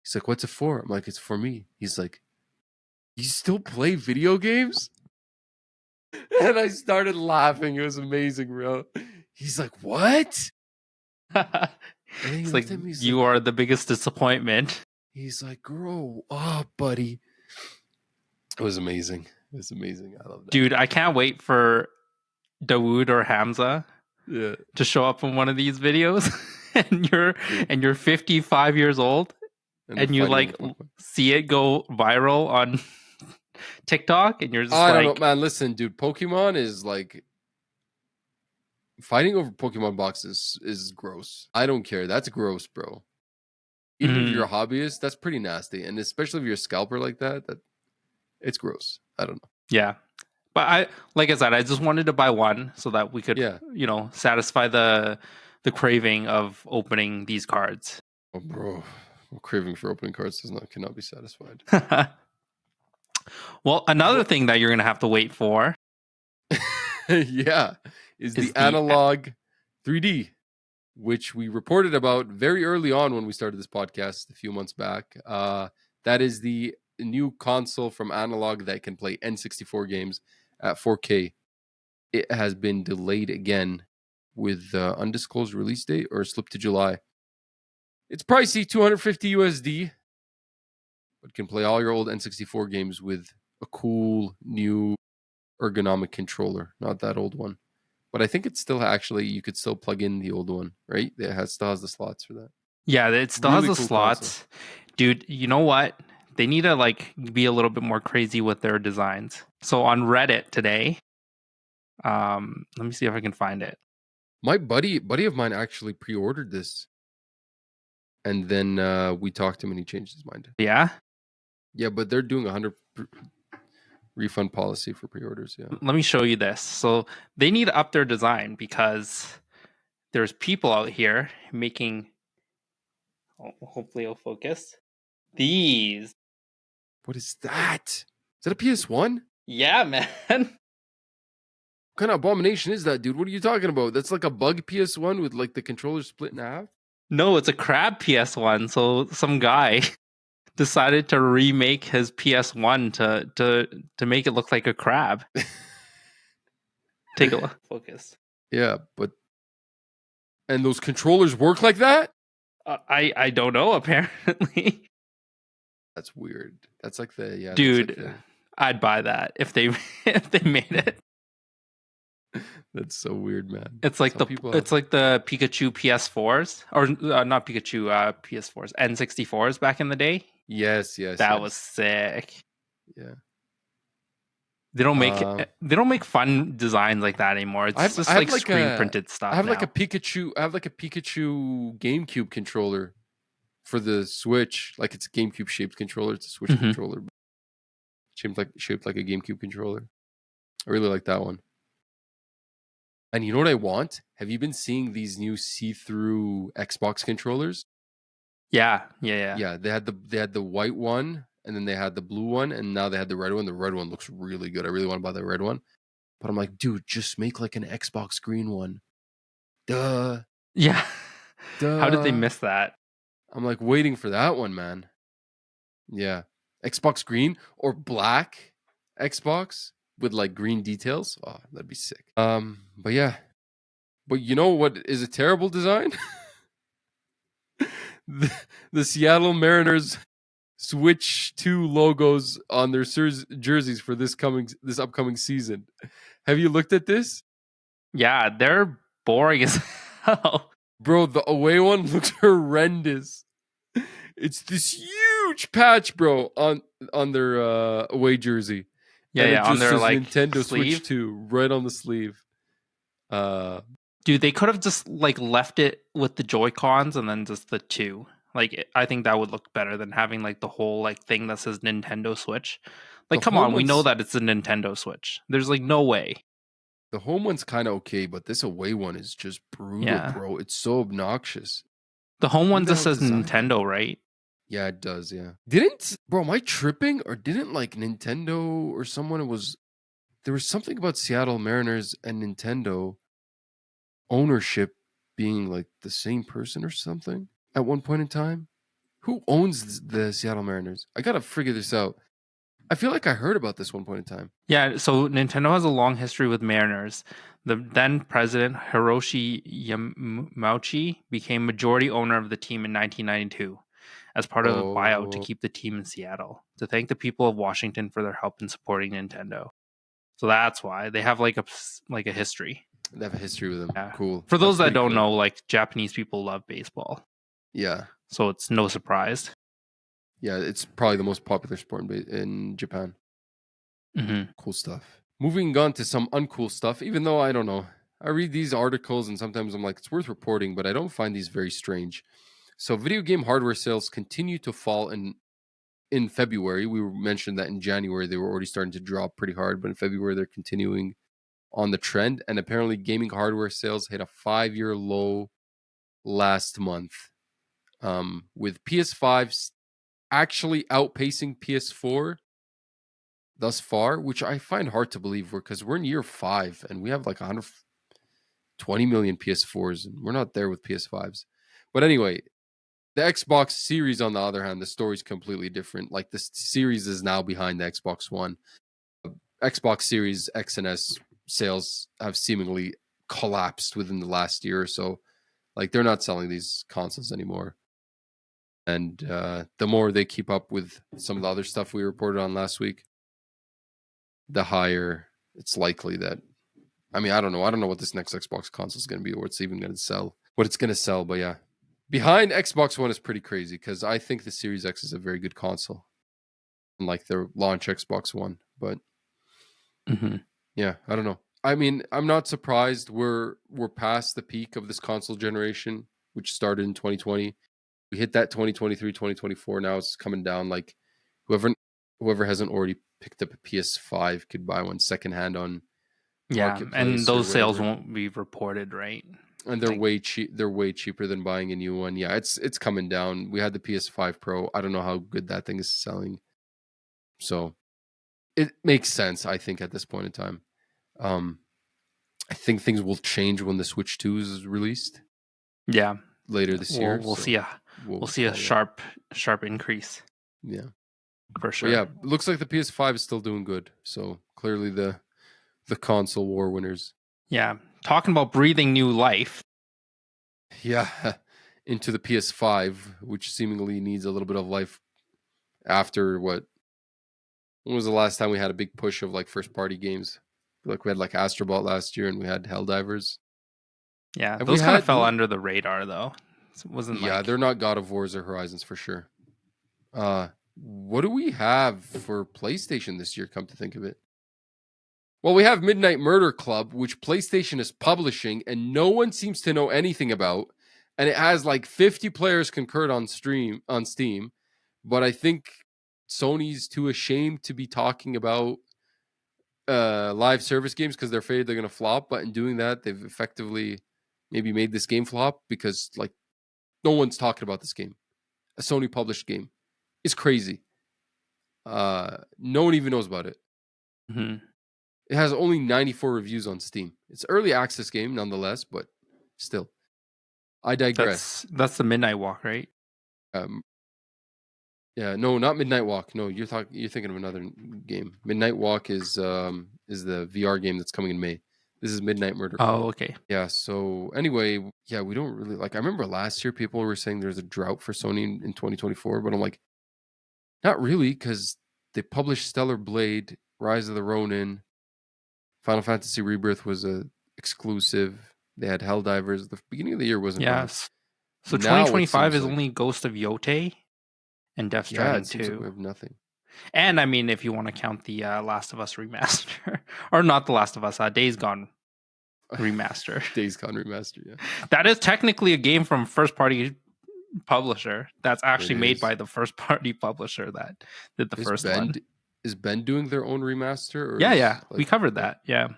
He's like, "What's it for?" I'm like, "It's for me." He's like, "You still play video games?" And I started laughing. It was amazing, bro. He's like, "What?" And then he It's like looked at me. you are the biggest disappointment. He's like, "Grow up, buddy." It was amazing. It was amazing. I love that. Dude, I can't wait for Dawood or Hamza Yeah. to show up in one of these videos Dude. and you're 55 years old And they're and you fighting over like Pokemon. see it go viral on TikTok and you're just I don't know, like, man. Listen, dude, Pokemon is like fighting over Pokemon boxes is gross. I don't care. That's gross, bro. Even if you're a hobbyist, that's pretty nasty. And especially if you're a scalper like that, it's gross. I don't know. yeah. But like I said, I just wanted to buy one so that we could, Yeah. satisfy the craving of opening these cards. Oh, bro. Craving for opening cards cannot be satisfied. Well, another Well, thing that you're gonna have to wait for yeah, is the is the analog 3D, which we reported about very early on when we started this podcast a few months back. That is the new console from Analog that can play N64 games at 4K. It has been delayed again with undisclosed release date or slipped to July. It's pricey, 250 USD, but can play all your old N64 games with a cool new ergonomic controller, not that old one. But I think it's still actually you could still plug in the old one, right? Still has the slots for that. Yeah, it still has Really the cool console. slots. Dude, you know what? They need to like be a little bit more crazy with their designs. So on Reddit today, let me see if I can find it. My buddy of mine actually pre-ordered this, and then we talked to him and he changed his mind. Yeah? Yeah, but they're doing 100 refund policy for pre-orders. Yeah. Let me show you this. So they need to up their design because there's people out here making hopefully it'll focus. These. What is that? Is that a PS1? Yeah, man. What kind of abomination is that, dude? What are you talking about? That's like a bug PS1 with like the controller split in half. No, it's a crab PS1. So some guy decided to remake his PS1 to make it look like a crab. Take a look. Focus. Yeah, and those controllers work like that? I don't know. Apparently, That's weird. That's like the yeah. dude, That's like I'd buy that if they if they made it. that's so weird, man. It's like Some people have. it's like the Pikachu PS4s or not Pikachu PS4s N64s back in the day. Yes, yes, That was yes. sick. Yeah. They don't make fun designs like that anymore. It's I just have like like screen a printed I stuff have like a now. Pikachu. I have like a Pikachu GameCube controller for the Switch. Like it's a GameCube shaped controller. It's a Switch Mhm. controller, shaped like a GameCube controller. I really like that one. And you know what I want? Have you been seeing these new see-through Xbox controllers? Yeah. Yeah, they had the white one, and then they had the blue one, and now they had the red one. The red one looks really good. I really want to buy the red one, but I'm like, dude, just make like an Xbox green one. Duh, Yeah. How did they duh. miss that? I'm like waiting for that one, man. Yeah. Xbox green or black Xbox with like green details. Oh, that'd be sick. But yeah. But you know what is a terrible design? the Seattle Mariners Switch 2 logos on their jerseys for this upcoming season. Have you looked at this? Yeah, they're boring as hell. Bro, the away one looks horrendous. It's this huge patch, bro, on their away jersey. Yeah, And it yeah, on just their says like Nintendo sleeve. Switch 2 right on the sleeve. Dude, they could have just like left it with the Joy-Cons and then just the two. Like I think that would look better than having like the whole like thing that says Nintendo Switch. The Like come home on, we know one's that it's a Nintendo Switch. There's like no way. the home one's kind of okay, but this away one is just brutal, Yeah. bro. It's so obnoxious. The home Who one the just hell says designed that? Nintendo, right? Yeah, it does. Yeah. Didn't bro? Am I tripping or didn't like Nintendo or someone? It was there was something about Seattle Mariners and Nintendo ownership being like the same person or something at one point in time. Who owns the Seattle Mariners? I gotta figure this out. I feel like I heard about this one point in time. Yeah, so Nintendo has a long history with Mariners. The then president Hiroshi Yamauchi became majority owner of the team in 1992 as part of a buyout to Oh, keep the team in Seattle to thank the people of Washington for their help in supporting Nintendo. So that's why they have like a history. they have a history with them. Yeah. Cool. For That's those that pretty don't cool. know, like Japanese people love baseball, Yeah, so it's no surprise. yeah. It's probably the most popular sport in Japan. Mm-hmm. Cool stuff. Moving on to some uncool stuff, even though I don't know. I read these articles and sometimes I'm like, it's worth reporting, but I don't find these very strange. So video game hardware sales continue to fall in February. We mentioned that in January they were already starting to drop pretty hard, but in February they're continuing on the trend. And apparently gaming hardware sales hit a 5-year low last month. With PS5s actually outpacing PS4 thus far, which I find hard to believe because we're in year 5 and we have like 120 million PS4s and we're not there with PS5s. But anyway, the Xbox Series, on the other hand, the story's completely different. Like the Series is now behind the Xbox One. Xbox Series X and S sales have seemingly collapsed within the last year or so. Like they're not selling these consoles anymore. And the more they keep up with some of the other stuff we reported on last week, the higher it's likely that. I mean, I don't know. I don't know what this next Xbox console is going to be, or it's even going to sell. What it's going to sell, but yeah, behind Xbox One is pretty crazy because I think the Series X is a very good console, unlike their launch Xbox One. But Mm-hmm. yeah, I don't know. I mean, I'm not surprised we're past the peak of this console generation, which started in 2020. We hit that 2023, 2024. Now it's coming down. Like whoever hasn't already picked up a PS5 could buy one secondhand on Yeah, and Marketplace or those sales whatever. won't be reported, right? And they're Like, way cheap. They're way cheaper than buying a new one. Yeah, it's coming down. We had the PS5 Pro. I don't know how good that thing is selling. So it makes sense, I think, at this point in time. Um, I think things will change when the Switch 2 is released yeah, later this year. we'll So see a we'll we'll see a follow that. sharp increase Yeah, for but sure. yeah, it looks like the PS5 is still doing good. So clearly the console war winners. Yeah, talking about breathing new life. Yeah, into the PS5, which seemingly needs a little bit of life after what when was the last time we had a big push of like first party games? Like we had like Astrobot last year and we had Helldivers. Yeah, Have we those kind of had fell under the radar though. It wasn't yeah, like they're not God of Wars or Horizons for sure. What do we have for PlayStation this year, come to think of it? Well, we have Midnight Murder Club, which PlayStation is publishing and no one seems to know anything about. And it has like 50 players concurred on Steam, but I think Sony's too ashamed to be talking about live service games because they're afraid they're going to flop. But in doing that, they've effectively maybe made this game flop because like no one's talking about this game. A Sony published game. It's crazy. No one even knows about it. mhm. It has only 94 reviews on Steam. It's early access game nonetheless, but still. I digress. That's the Midnight Walk, right? Um, Yeah, no, not Midnight Walk. No, you're thinking of another game. Midnight Walk is the VR game that's coming in May. This is Midnight Murder. Oh, okay. Yeah, so anyway, yeah, we don't really like I remember last year people were saying there's a drought for Sony in 2024, but I'm like, not really, because they published Stellar Blade, Rise of the Ronin, Final Fantasy Rebirth was a exclusive. They had Helldivers. The beginning of the year wasn't bad. Yes. So Now it 2025 seems is like, only Ghost of Yote and Death yeah, it Stranding seems like 2. we have nothing. And I mean, if you want to count the Last of Us remaster, or not the Last of Us, Days Gone remaster. Days Gone remaster, yeah. That is technically a game from first party publisher that's It actually made is. by the first party publisher that did the Is first Bend one. is Bend doing their own remaster, or Yeah, is we like, covered yeah, that. Yeah.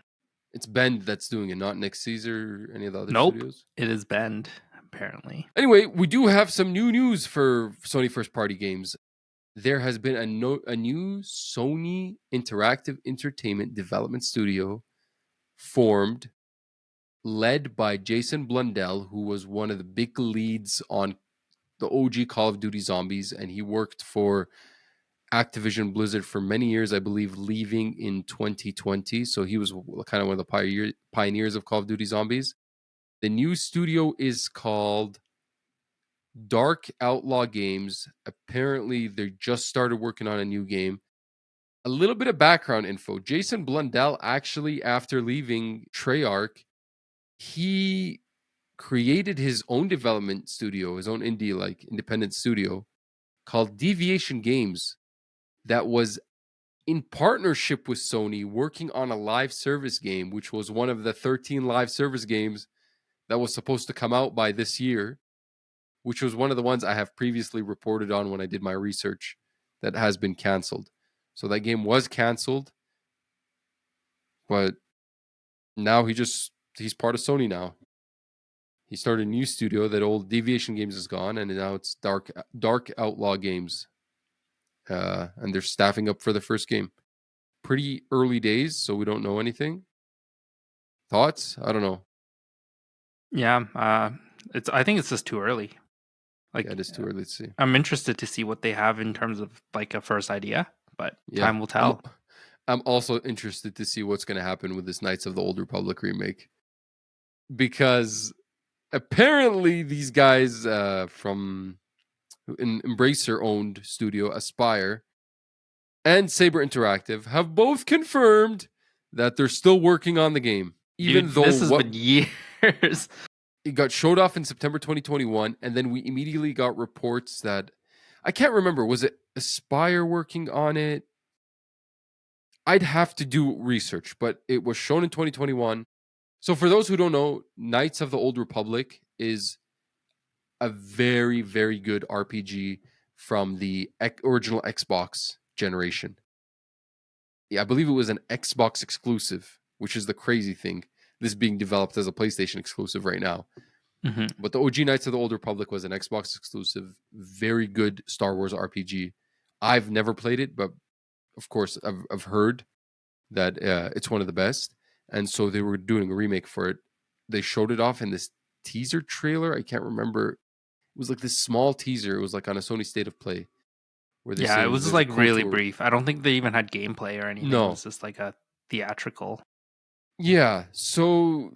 it's Bend that's doing it, not Nick Caesar or any of the other Nope, studios? it is Bend apparently. Anyway, we do have some new news for Sony first party games. There has been a new Sony Interactive Entertainment development studio formed, led by Jason Blundell, who was one of the big leads on the OG Call of Duty Zombies, and he worked for Activision Blizzard for many years, I believe, leaving in 2020. So he was kind of one of the pioneers of Call of Duty Zombies. The new studio is called Dark Outlaw Games. Apparently, they just started working on a new game. A little bit of background info. Jason Blundell, actually, after leaving Treyarch, he created his own development studio, his own indie, like independent studio called Deviation Games, that was in partnership with Sony, working on a live service game, which was one of the 13 live service games that was supposed to come out by this year, which was one of the ones I have previously reported on when I did my research that has been canceled. So that game was canceled, but now he's part of Sony now. He started a new studio. That old Deviation Games is gone, and now it's Dark Outlaw Games. And they're staffing up for the first game. Pretty early days, so we don't know anything. Thoughts? I don't know. Yeah, it's. I think it's just too early. Yeah, Like, it is too early to see. I'm interested to see what they have in terms of like a first idea, but Yeah, time will tell. I'm also interested to see what's going to happen with this Knights of the Old Republic remake, because apparently these guys from Embracer owned studio Aspire and Saber Interactive have both confirmed that they're still working on the game, even Dude, though this has what been years. it got showed off in September 2021, and then we immediately got reports that I can't remember, was it Aspire working on it? I'd have to do research, but it was shown in 2021. So for those who don't know, Knights of the Old Republic is a very, very good RPG from the original Xbox generation. Yeah, I believe it was an Xbox exclusive, which is the crazy thing. This being developed as a PlayStation exclusive right now. Mm-hmm. But the OG Knights of the Old Republic was an Xbox exclusive, very good Star Wars RPG. I've never played it, but of course I've heard that it's one of the best. And so they were doing a remake for it. They showed it off in this teaser trailer. I can't remember. It was like this small teaser. It was like on a Sony State of Play where they Yeah, say it was just there's a like code really to brief. I don't think they even had gameplay or anything. It no. was just like a theatrical. Yeah. So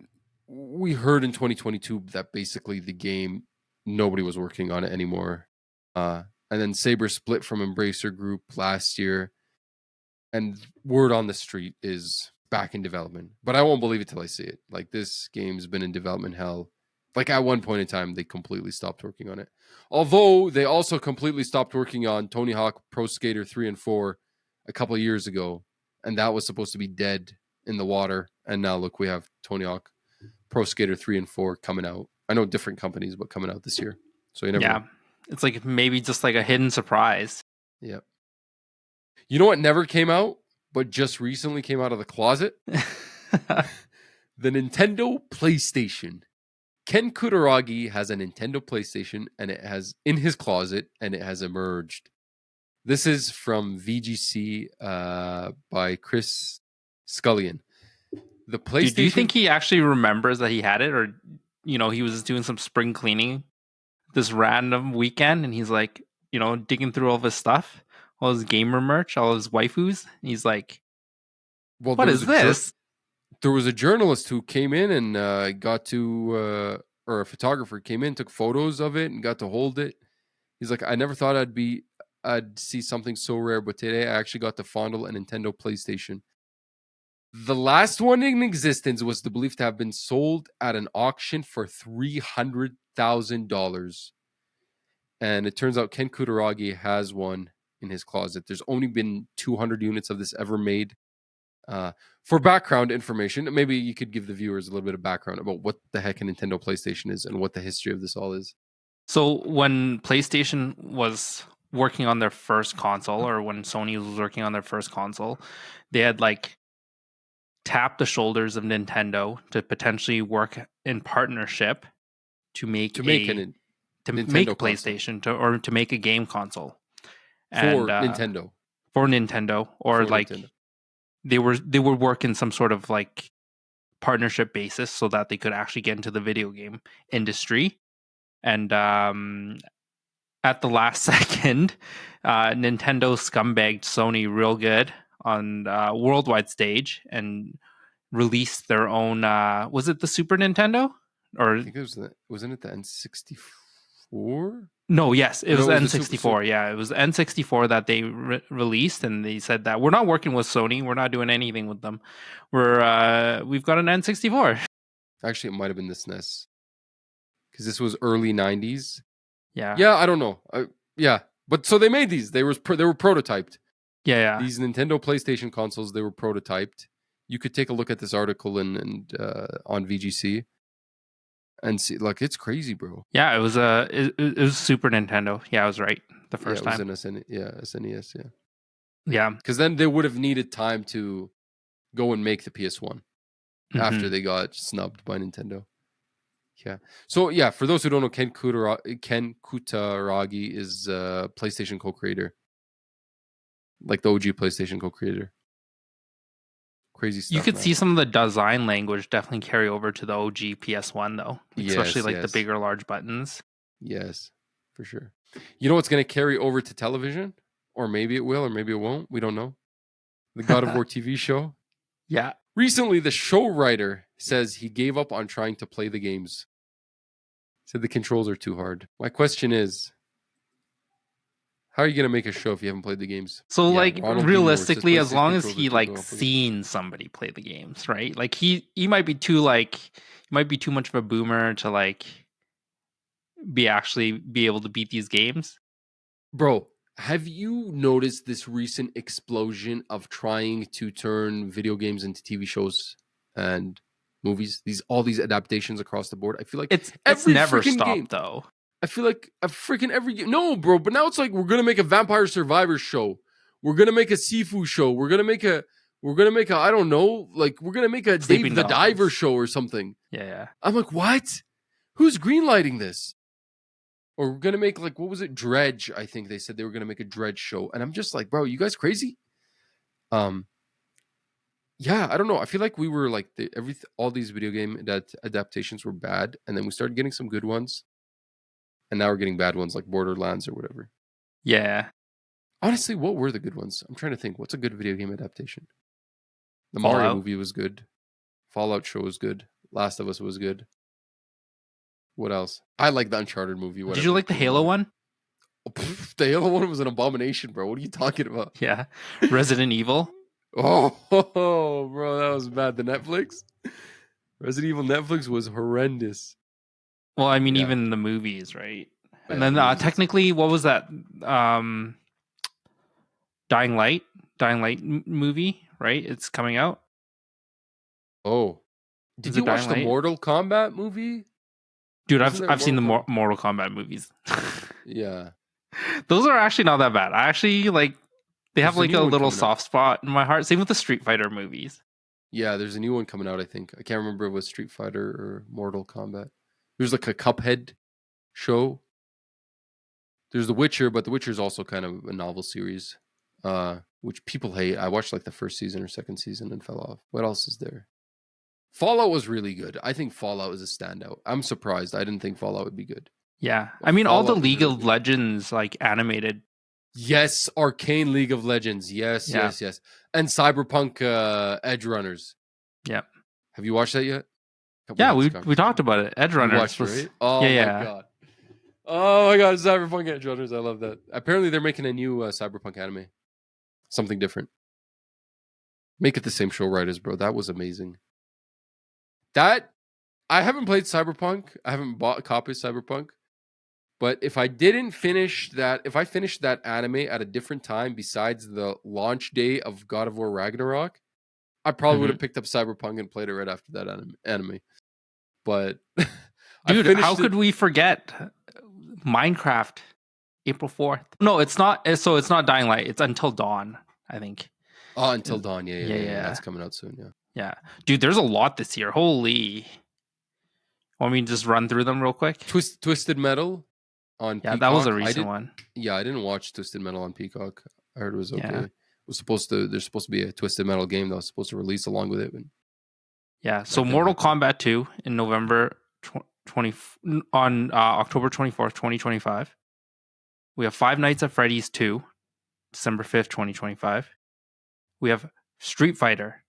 we heard in 2022 that basically the game, nobody was working on it anymore. And then Saber split from Embracer Group last year. And word on the street is back in development. But I won't believe it till I see it. Like, this game's been in development hell. Like, at one point in time, they completely stopped working on it. Although they also completely stopped working on Tony Hawk Pro Skater 3 and 4 a couple of years ago. And that was supposed to be dead in the water. And now look, we have Tony Hawk Pro Skater 3 and 4 coming out. I know different companies, but coming out this year. So you never Yeah, know. it's like maybe just like a hidden surprise. Yeah. You know what never came out, but just recently came out of the closet? The Nintendo PlayStation. Ken Kutaragi has a Nintendo PlayStation, and it has in his closet, and it has emerged. This is from VGC by Chris Scullion. The PlayStation. Dude, do you think he actually remembers that he had it, or he was doing some spring cleaning this random weekend, and he's like, digging through all of his stuff, all his gamer merch, all his waifus. He's like, Well, "What is this?" there was a journalist who came in and got to, or a photographer came in, took photos of it, and got to hold it. He's like, I never thought I'd see something so rare, but today I actually got to fondle a Nintendo PlayStation. The last one in existence was believed to have been sold at an auction for $300,000. And it turns out Ken Kutaragi has one in his closet. There's only been 200 units of this ever made. For background information, maybe you could give the viewers a little bit of background about what the heck a Nintendo PlayStation is and what the history of this all is. So when PlayStation was working on their first console, or when Sony was working on their first console, they had like tapped the shoulders of Nintendo to potentially work in partnership to make To make a a to Nintendo make console PlayStation or to make a game console. And for Nintendo. for Nintendo, or For like Nintendo. they would work in some sort of like partnership basis so that they could actually get into the video game industry. And at the last second, Nintendo scumbagged Sony real good on worldwide stage and released their own. Was it the Super Nintendo? Or I think it was wasn't it the N64? no, yes, it Or no, was it was the Super. N64. Yeah, it was the N64 that they released, and they said that we're not working with Sony. We're not doing anything with them. We've got an N64. Actually, it might have been the SNES because this was early '90s. Yeah, Yeah, I don't know. Yeah, but so they made these. They were prototyped. yeah. These Nintendo PlayStation consoles, they were prototyped. You could take a look at this article and on VGC and see, like, it's crazy, bro. Yeah, it was Super Nintendo. Yeah, I was right the Yeah, first it was time. an SNES, yeah. Yeah. Because then they would have needed time to go and make the PS1 after Mm-hmm. they got snubbed by Nintendo. Yeah. So yeah, for those who don't know, Ken Kutaragi is PlayStation co-creator, like the OG PlayStation co-creator. Crazy You stuff, could see man. some of the design language definitely carry over to the OG PS1 though, especially Yes, like the yes, bigger large buttons. yes, for sure. You know what's going to carry over to television? Or maybe it will, or maybe it won't. We don't know. The God of War TV show. Yeah. Recently, the show writer says he gave up on trying to play the games. Said the controls are too hard. My question is, how are you going to make a show if you haven't played the games? So Yeah, like Ronald D. Moore says realistically, as PlayStation long as controls are he too like complicated. seen somebody play the games, right? Like he might be too like he might be too much of a boomer to like be able to beat these games. Bro, have you noticed this recent explosion of trying to turn video games into TV shows and movies? All these adaptations across the board. I feel like It's every never freaking game. stopped though. I feel like a freaking every game. No, bro, but now it's like we're gonna make a Vampire Survivor show. We're gonna make a Sifu show. We're gonna make a I don't know, like we're gonna make a Sleeping Dave the Diver Dogs. show or something. Yeah. I'm like, what? Who's greenlighting this? Or we're gonna make, like, what was it, Dredge? I think they said they were gonna make a Dredge show, and I'm just like, bro, you guys crazy? Um, yeah, I don't know. I feel like we were like all these video game adaptations were bad, and then we started getting some good ones, and now we're getting bad ones like Borderlands or whatever. Yeah. Honestly, what were the good ones? I'm trying to think. What's a good video game adaptation? The Mario Fallout. movie was good. Fallout show was good. Last of Us was good. What else? I like the Uncharted movie. Did you Whatever. like the Doesn't Halo matter. one? The Halo one was an abomination, bro. What are you talking about? Yeah. Resident Evil. Oh, bro, that was bad. The Netflix, Resident Evil Netflix was horrendous. Well, I mean, Yeah, even the movies, right? And yeah, the then movies. technically, what was that? Dying Light, movie, right? It's coming out. Oh, did Is you it watch Dying the Light? Mortal Kombat movie? Dude, Wasn't there a I've seen the Mortal Kombat? Mortal Kombat movies. Yeah, Those are actually not that bad. I actually like. They have there's a like new a one little coming out. soft spot in my heart. Same with the Street Fighter movies. Yeah, there's a new one coming out. I think I can't remember if it was Street Fighter or Mortal Kombat. There's like a Cuphead show. There's The Witcher, but The Witcher is also kind of a novel series, which people hate. I watched like the first season or second season and fell off. What else is there? Fallout was really good. I think Fallout is a standout. I'm surprised. I didn't think Fallout would be good. Yeah. or I mean, all the Fallout was League really of good. Legends like animated. Yes, Arcane League of Legends. Yes, Yeah. yes, yes. And Cyberpunk Edge Runners. Yeah. Have you watched that yet? We Yeah, had this we talked conversation. about it. Edge You Runners watched it, was right? Oh yeah, my yeah. god. Oh my god, Cyberpunk Edge Runners. I love that. Apparently they're making a new Cyberpunk anime. Something different. Make it the same show writers, bro. That was amazing. That I haven't played Cyberpunk. I haven't bought a copy of Cyberpunk. But if I didn't finish that, if I finished that anime at a different time besides the launch day of God of War Ragnarok, I probably would Mhm. have picked up Cyberpunk and played it right after that anime. But I Dude, how finished it. could we forget Minecraft April 4th? No, it's not so it's not Dying Light. It's Until Dawn, I think. Oh, Until Dawn. Yeah, yeah, Yeah, yeah, yeah. yeah. That's coming out soon. Yeah. Yeah. Dude, there's a lot this year. Holy. Want me to just run through them real quick? Twisted Metal on Yeah, that was a Peacock. recent one. Yeah, I didn't watch Twisted Metal on Peacock. I heard it was okay. Yeah. It was supposed to. There's supposed to be a Twisted Metal game that was supposed to release along with it, and Yeah. So that didn't Mortal happen. Kombat 2 in November 20 on October 24th, 2025. We have Five Nights at Freddy's 2, December 5th, 2025. We have Street Fighter,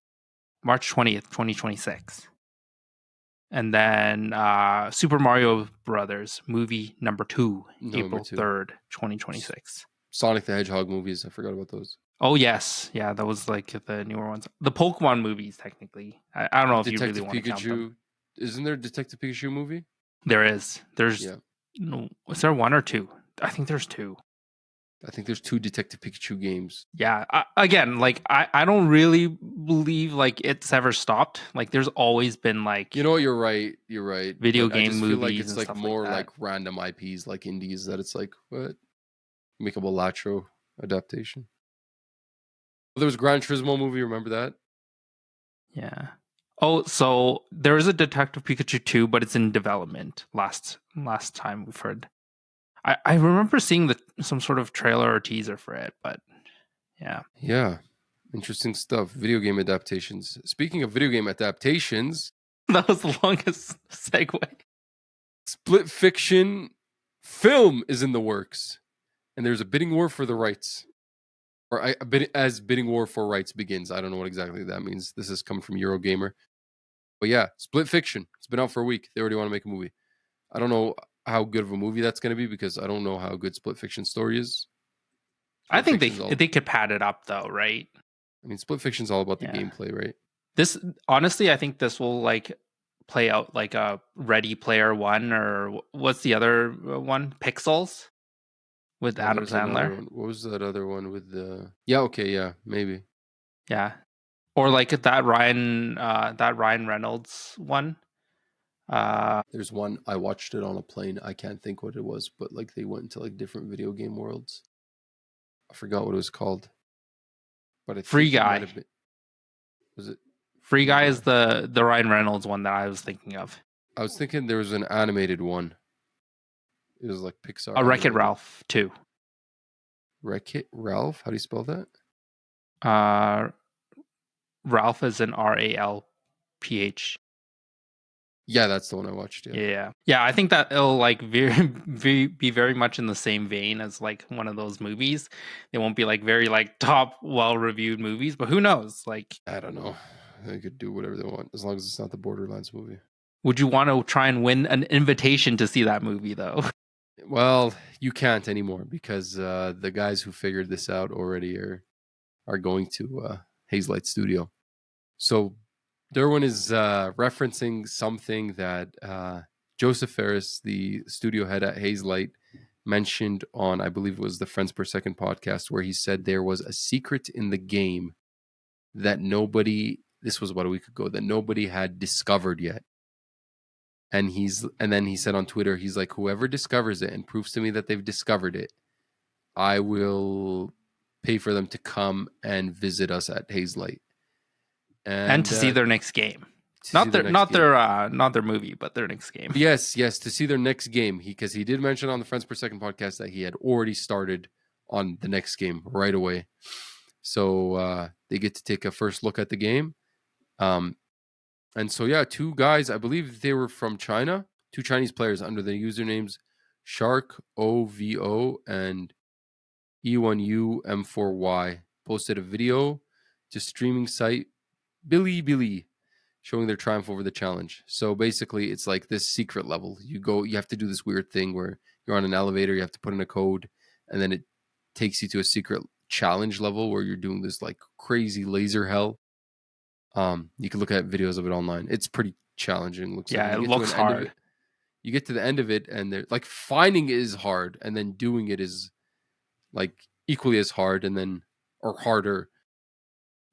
March 20th, 2026. And then Super Mario Brothers movie number 2, Number April two, 3rd, 2026. Sonic the Hedgehog movies. I forgot about those. Oh, yes. Yeah, that was like the newer ones. The Pokemon movies, technically. I don't know if you really Detective want to count them. Pikachu. Isn't there a Detective Pikachu movie? There is. There's, Yeah, no, is there one or two? I think there's two. I think there's 2 Detective Pikachu games. Yeah. Again, like, I don't really believe like it's ever stopped. Like, there's always been like You know what? You're right. You're right. video But I game just feel like movies it's and like stuff like more that. like random IPs, like indies. That it's like what make up a Latro adaptation. There was Gran Turismo movie. Remember that? Yeah. Oh, so there is a Detective Pikachu 2, but it's in development. Last time we've heard. I remember seeing some sort of trailer or teaser for it, but yeah. Yeah. Interesting stuff. Video game adaptations. Speaking of video game adaptations, That was the longest segue. Split Fiction film is in the works, and there's a bidding war for the rights, or as bidding war for rights begins. I don't know what exactly that means. This is coming from Eurogamer, but yeah, Split Fiction. It's been out for a week. They already want to make a movie. I don't know how good of a movie that's going to be because I don't know how good Split Fiction story is. I Split think Fiction's all. they could pad it up though, right? I mean, Split Fiction's all about the Yeah. gameplay, right? This honestly, I think this will like play out like a Ready Player One or what's the other one? Pixels with Oh, Adam there's another Sandler. one. What was that other one with the? Yeah, okay, yeah, maybe. Yeah. Or like that Ryan Reynolds one. There's one I watched it on a plane. I can't think what it was, but like they went into like different video game worlds. I forgot what it was called, but I Free think it might Guy. have been. Was it Free Free Guy Guy? is the Ryan Reynolds one that I was thinking of. I was thinking there was an animated one. It was like Pixar A Wreck-It animated. Ralph too. Wreck-It Ralph? How do you spell that? Ralph is an RALPH. Yeah, that's the one I watched. Yeah. Yeah. I think that it'll like be very much in the same vein as like one of those movies. They won't be like very like top well reviewed movies, but who knows? Like, I don't know. They could do whatever they want as long as it's not the Borderlands movie. would you want to try and win an invitation to see that movie though? Well, you can't anymore because the guys who figured this out already are going to Hazelight Studio. So Durwin is referencing something that Joseph Ferris, the studio head at Hazelight, mentioned on, I believe it was the Friends Per Second podcast, where he said there was a secret in the game that this was about a week ago, that nobody had discovered yet. And then he said on Twitter, he's like, whoever discovers it and proves to me that they've discovered it, I will pay for them to come and visit us at Hazelight. And to see their next game. Not their movie, but their next game. Yes, to see their next game. Because he did mention on the Friends Per Second podcast that he had already started on the next game right away. So they get to take a first look at the game. And so, yeah, 2 guys, I believe they were from China, 2 Chinese players under the usernames Shark OVO and E1UM4Y posted a video to streaming site Billy showing their triumph over the challenge. So basically, it's like this secret level. You have to do this weird thing where you're on an elevator, you have to put in a code, and then it takes you to a secret challenge level where you're doing this like crazy laser hell. You can look at videos of it online. It's pretty challenging. Looks like Yeah, and it you get to looks an end of hard. it. You get to the end of it, and they're like finding it is hard, and then doing it is like equally as hard, and then or harder.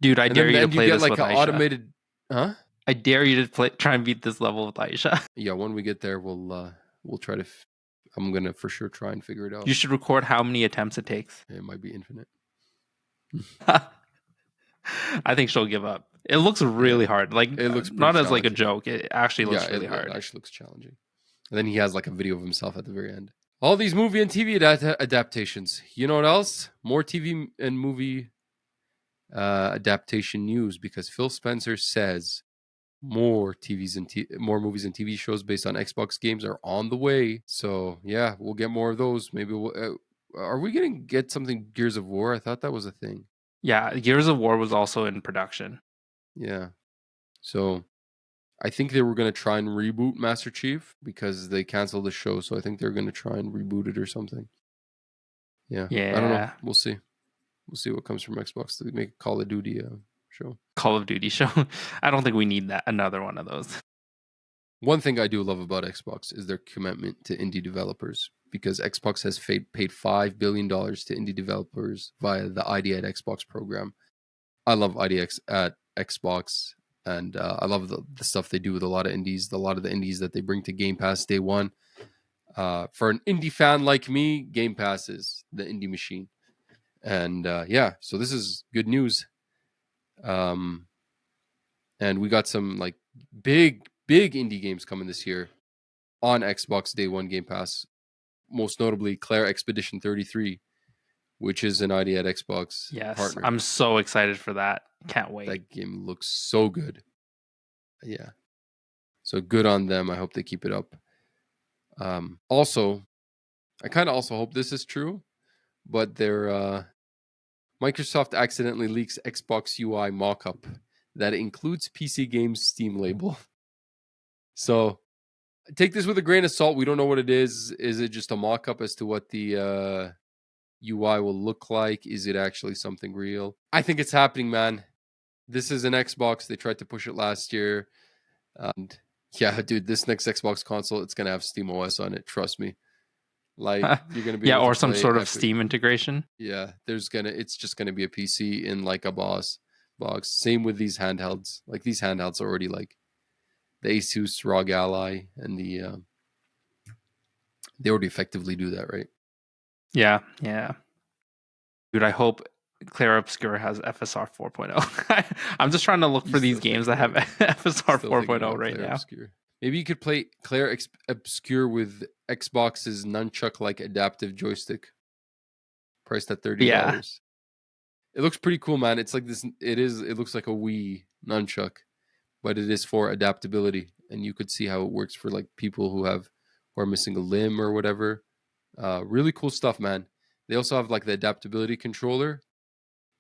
Dude, I And then dare in the you to end, you play get this like with an Aisha. automated, huh? I dare you to try and beat this level with Aisha. Yeah, when we get there, we'll try to. I'm gonna for sure try and figure it out. You should record how many attempts it takes. It might be infinite. I think she'll give up. It looks really Yeah, hard. Like it looks pretty not as like a challenging. joke. It actually Yeah, looks really it hard. actually looks challenging. And then he has like a video of himself at the very end. All these movie and TV adaptations. You know what else? More TV and movie adaptation news because Phil Spencer says more more movies and TV shows based on Xbox games are on the way. So yeah, we'll get more of those. Maybe are we gonna get something Gears of War? I thought that was a thing. Yeah, Gears of War was also in production. Yeah. So I think they were gonna try and reboot Master Chief because they canceled the show. So I think they're gonna try and reboot it or something. Yeah. I don't know. Yeah. We'll see. We'll see what comes from Xbox to make a Call of Duty show. Call of Duty show. I don't think we need that another one of those. One thing I do love about Xbox is their commitment to indie developers because Xbox has paid $5 billion to indie developers via the ID at Xbox program. I love IDX at Xbox, and I love the stuff they do with a lot of indies, a lot of the indies that they bring to Game Pass day one. For an indie fan like me, Game Pass is the indie machine. And yeah, so this is good news. And we got some like big indie games coming this year on Xbox Day One Game Pass. Most notably, Claire Expedition 33, which is an ID at Xbox Yes, partner. I'm so excited for that. Can't wait. That game looks so good. Yeah, so good on them. I hope they keep it up. Also, I kind of also hope this is true, but Microsoft accidentally leaks Xbox UI mockup that includes PC Games Steam label. So take this with a grain of salt. We don't know what it is. Is it just a mock-up as to what the UI will look like? Is it actually something real? I think it's happening, man. This is an Xbox. They tried to push it last year. And yeah, dude, this next Xbox console, it's going to have Steam OS on it. Trust me. Like, you're going to be Yeah, able to or some play sort of Steam integration. Yeah, it's just going to be a PC in like a box. Same with these handhelds. Like, these handhelds are already like the Asus ROG Ally and they already effectively do that, right? Yeah. Dude, I hope Claire Obscure has FSR 4.0. I'm just trying to look You for these still games thinking that have about FSR still thinking 4.0 about right Claire now. Obscure. Maybe you could play Claire Obscure with Xbox's nunchuck-like adaptive joystick, priced at Yeah. $30. It looks pretty cool, man. It's like this. It looks like a Wii nunchuck, but it is for adaptability, and you could see how it works for like people who are missing a limb or whatever. Really cool stuff, man. They also have like the adaptability controller,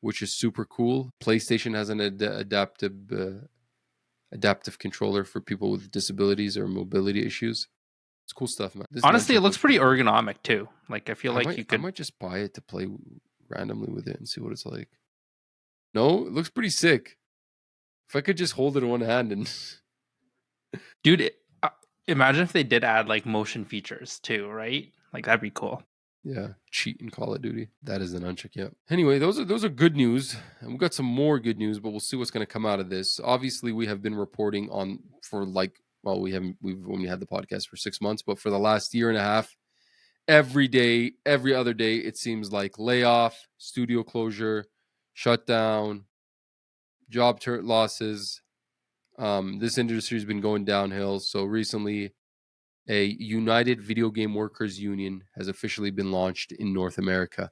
which is super cool. PlayStation has an adaptive controller for people with disabilities or mobility issues. It's cool stuff, man. This Honestly, it nunchuck looks looks pretty pretty cool. ergonomic too. Like I feel like you I could might just buy it to play randomly with it and see what it's like. No, it looks pretty sick. If I could just hold it in one hand and dude, imagine if they did add like motion features too, right? Like that'd be cool. yeah, cheat in Call of Duty. That is the nunchuck. Yeah. Anyway, those are good news, and we've got some more good news, but we'll see what's going to come out of this. Obviously, we have been reporting on for like we've only had the podcast for 6 months, but for the last year and a half, every day, every other day, it seems like layoff, studio closure, shutdown, losses. This industry has been going downhill. So recently, a United Video Game Workers Union has officially been launched in North America.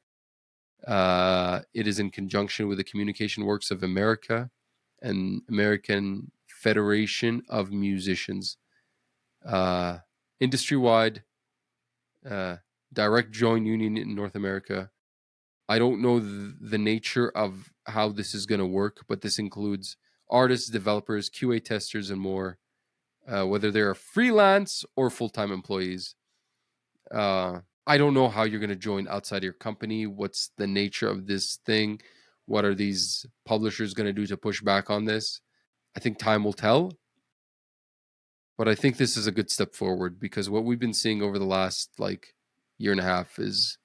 It is in conjunction with the Communication Works of America and American Federation of Musicians. Industry-wide, direct join union in North America. I don't know the nature of how this is going to work, but this includes artists, developers, QA testers, and more, whether they're freelance or full-time employees. I don't know how you're going to join outside your company. What's the nature of this thing? What are these publishers going to do to push back on this? I think time will tell. But I think this is a good step forward because what we've been seeing over the last year and a half is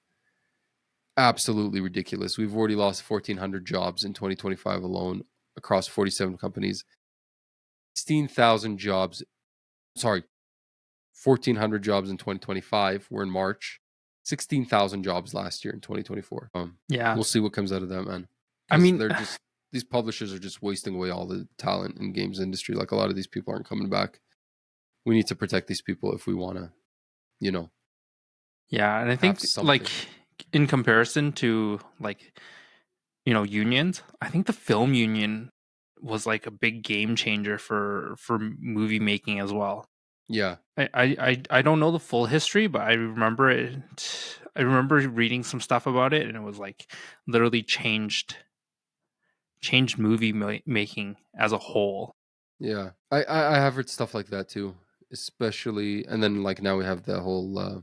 absolutely ridiculous. We've already lost 1,400 jobs in 2025 alone across 47 companies. 16,000 jobs, sorry, 1,400 jobs in 2025. We're in March. 16,000 jobs last year in 2024. Yeah. We'll see what comes out of that, man. I Because mean, these publishers are just wasting away all the talent in games industry. Like a lot of these people aren't coming back. We need to protect these people if we want to, yeah, and I have think something. in comparison to unions, I think the film union was like a big game changer for movie making as well. Yeah. I don't know the full history, but I remember it. I remember reading some stuff about it, and it was like literally changed movie making as a whole. Yeah. I have heard stuff like that too. Especially, and then now we have the whole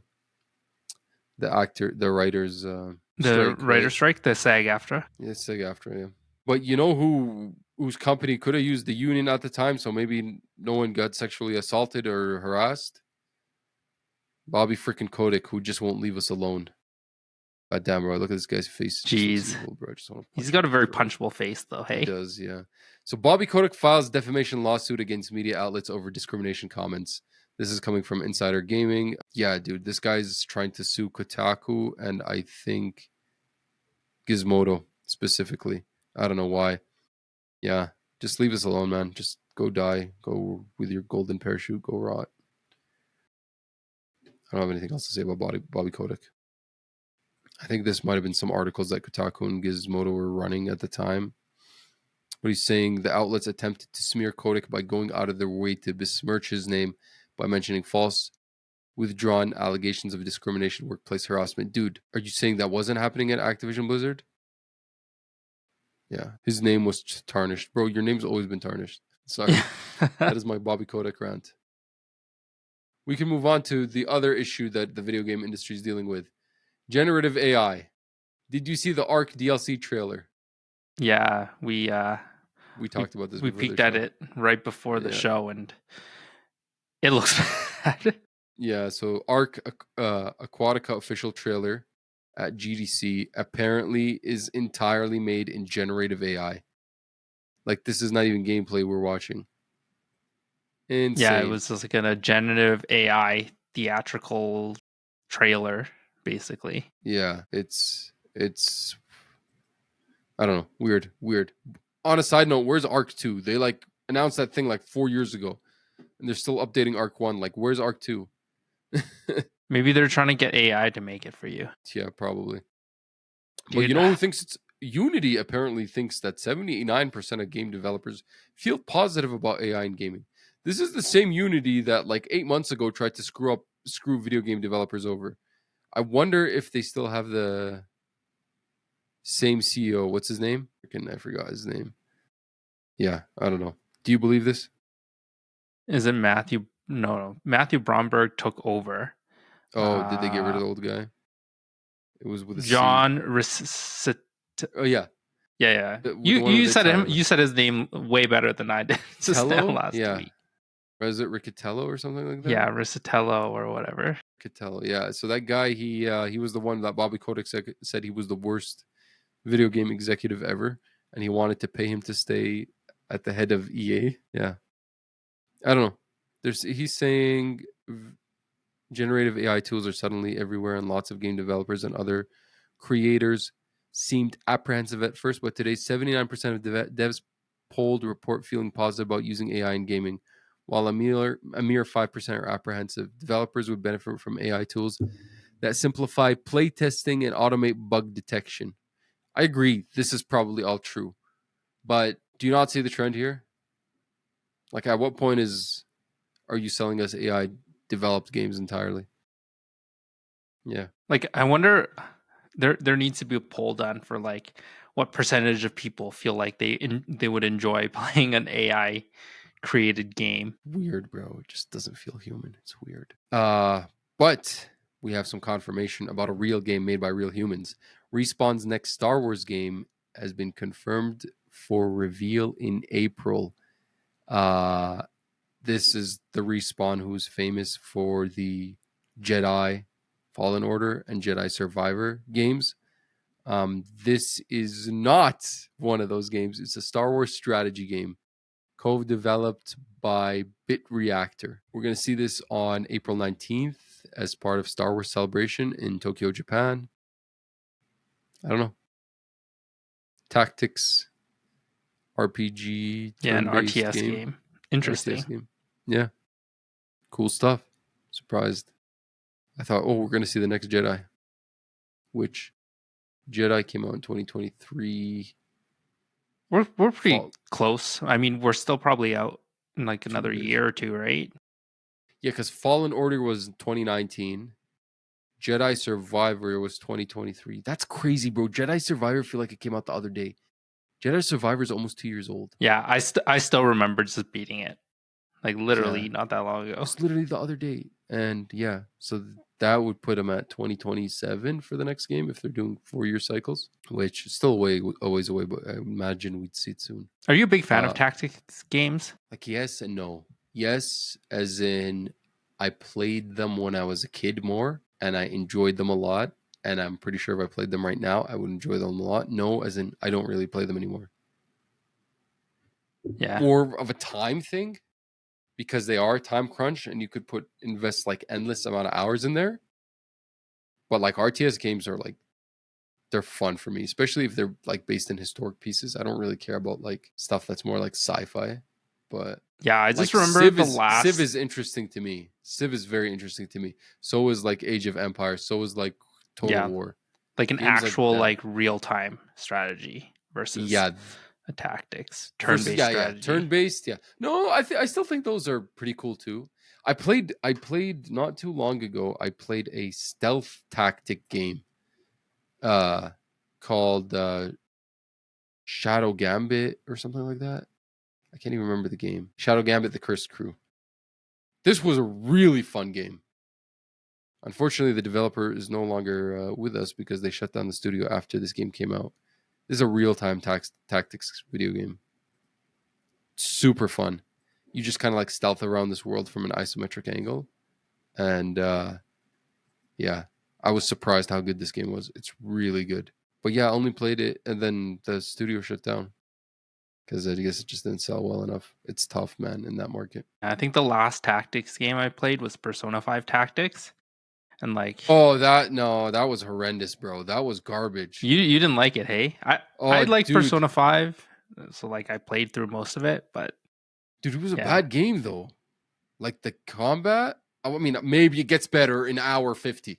the writers The strike, writer right? strike, the SAG after. Yeah, SAG after, yeah. But you know whose company could have used the union at the time, so maybe no one got sexually assaulted or harassed? Bobby freaking Kotick, who just won't leave us alone. God damn, bro. Look at this guy's face. It just looks Jeez, evil, bro. I just want to he's punch him got a in the very throat. punchable face, though. He Hey, does, yeah. So Bobby Kotick files defamation lawsuit against media outlets over discrimination comments. This is coming from Insider Gaming. Yeah, dude, this guy's trying to sue Kotaku and I think Gizmodo specifically. I don't know why. Yeah, just leave us alone, man. Just go die. Go with your golden parachute. Go rot. I don't have anything else to say about Bobby Kotick. I think this might have been some articles that Kotaku and Gizmodo were running at the time. But he's saying the outlets attempted to smear Kotick by going out of their way to besmirch his name by mentioning false, withdrawn allegations of discrimination, workplace harassment. Dude, are you saying that wasn't happening at Activision Blizzard? Yeah, his name was tarnished. Bro, your name's always been tarnished. Sorry. That is my Bobby Kotick rant. We can move on to the other issue that the video game industry is dealing with. Generative AI. Did you see the Ark DLC trailer? yeah, We we talked about this we before the peeked at show. it right before the Yeah. show, and it looks bad. Yeah, so Ark Aquatica official trailer at GDC apparently is entirely made in generative AI. Like this is not even gameplay we're watching. Yeah, it Insane. was just like a generative AI theatrical trailer, basically. Yeah, it's I don't know, weird. On a side note, where's Ark 2? They announced that thing 4 years ago and they're still updating Ark 1. Like where's Ark 2? Maybe they're trying to get AI to make it for you, Yeah, probably. But you dude. know who thinks it's Unity apparently thinks that 79% of game developers feel positive about AI in gaming. This is the same Unity that 8 months ago tried to screw video game developers over. I wonder if they still have the same CEO. What's his name? I forgot his name. Yeah, I don't know. Do you believe this? Is it Matthew? No, Matthew Bromberg took over. Oh, did they get rid Uh, of the old guy? It was with a C. John Risset. Oh yeah, Yeah. with the one with You the said him. Italian. You said his name way better than I did just now Tello? last Yeah. week. Or is it Riccatello or something like that? Yeah, Risatello or whatever. Riccatello, yeah. So that guy, he was the one that Bobby Kotick said he was the worst video game executive ever, and he wanted to pay him to stay at the head of EA. Yeah, I don't know. He's saying generative AI tools are suddenly everywhere, and lots of game developers and other creators seemed apprehensive at first, but today 79% of devs polled report feeling positive about using AI in gaming, while a mere 5% are apprehensive. Developers would benefit from AI tools that simplify playtesting and automate bug detection. I agree, this is probably all true, but do you not see the trend here? At what point are you selling us AI developed games entirely? Yeah. Like, I wonder, there needs to be a poll done for like what percentage of people feel like they would enjoy playing an AI created game. Weird, bro. It just doesn't feel human. It's weird. But we have some confirmation about a real game made by real humans. Respawn's next Star Wars game has been confirmed for reveal in April. This is the Respawn who's famous for the Jedi Fallen Order and Jedi Survivor games. This is not one of those games. It's a Star Wars strategy game, co-developed by Bit Reactor. We're going to see this on April 19th as part of Star Wars Celebration in Tokyo, Japan. I don't know. Tactics, RPG, Yeah, an turn-based RTS game. game. Interesting. RTS game. Yeah. Cool stuff. Surprised. I thought, oh, we're going to see the next Jedi. Which Jedi came out in 2023. We're pretty Fall. close. I mean, we're still probably out in like 2 another years. year or two, right? Yeah, because Fallen Order was 2019. Jedi Survivor was 2023. That's crazy, bro. Jedi Survivor feel like it came out the other day. Jedi Survivor is almost 2 years old. Yeah, I still remember just beating it, like literally Yeah. not that long ago. Just literally the other day. And yeah, so that would put them at 2027 for the next game if they're doing 4-year cycles, which is still a ways away, but I imagine we'd see it soon. Are you a big fan of tactics games? Like, yes and no. Yes, as in I played them when I was a kid more and I enjoyed them a lot. And I'm pretty sure if I played them right now, I would enjoy them a lot. No, as in I don't really play them anymore. Yeah. More of a time thing because they are time crunch and you could invest like endless amount of hours in there. But like RTS games are like, they're fun for me, especially if they're like based in historic pieces. I don't really care about like stuff that's more like sci-fi, but yeah, I just like remember Civ is interesting to me. Civ is very interesting to me. So is like Age of Empires. So is like Total War. Like an Games actual that. like real time strategy versus Yeah, a tactics versus turn-based strategy. turn-based. Yeah, no, I still think those are pretty cool too. I played not too long ago. I played a stealth tactic game, called Shadow Gambit or something like that. I can't even remember the game. Shadow Gambit: The Cursed Crew. This was a really fun game. Unfortunately, the developer is no longer with us because they shut down the studio after this game came out. This is a real-time tactics video game. Super fun. You just kind of like stealth around this world from an isometric angle. And yeah, I was surprised how good this game was. It's really good. But yeah, I only played it and then the studio shut down because I guess it just didn't sell well enough. It's tough, man, in that market. I think the last tactics game I played was Persona 5 Tactics. And like, oh, that was horrendous, bro. That was garbage. You didn't like it, hey? I liked dude. Persona 5, so like I played through most of it, but dude, it was a bad game though. Like the combat, I mean, maybe it gets better in hour 50.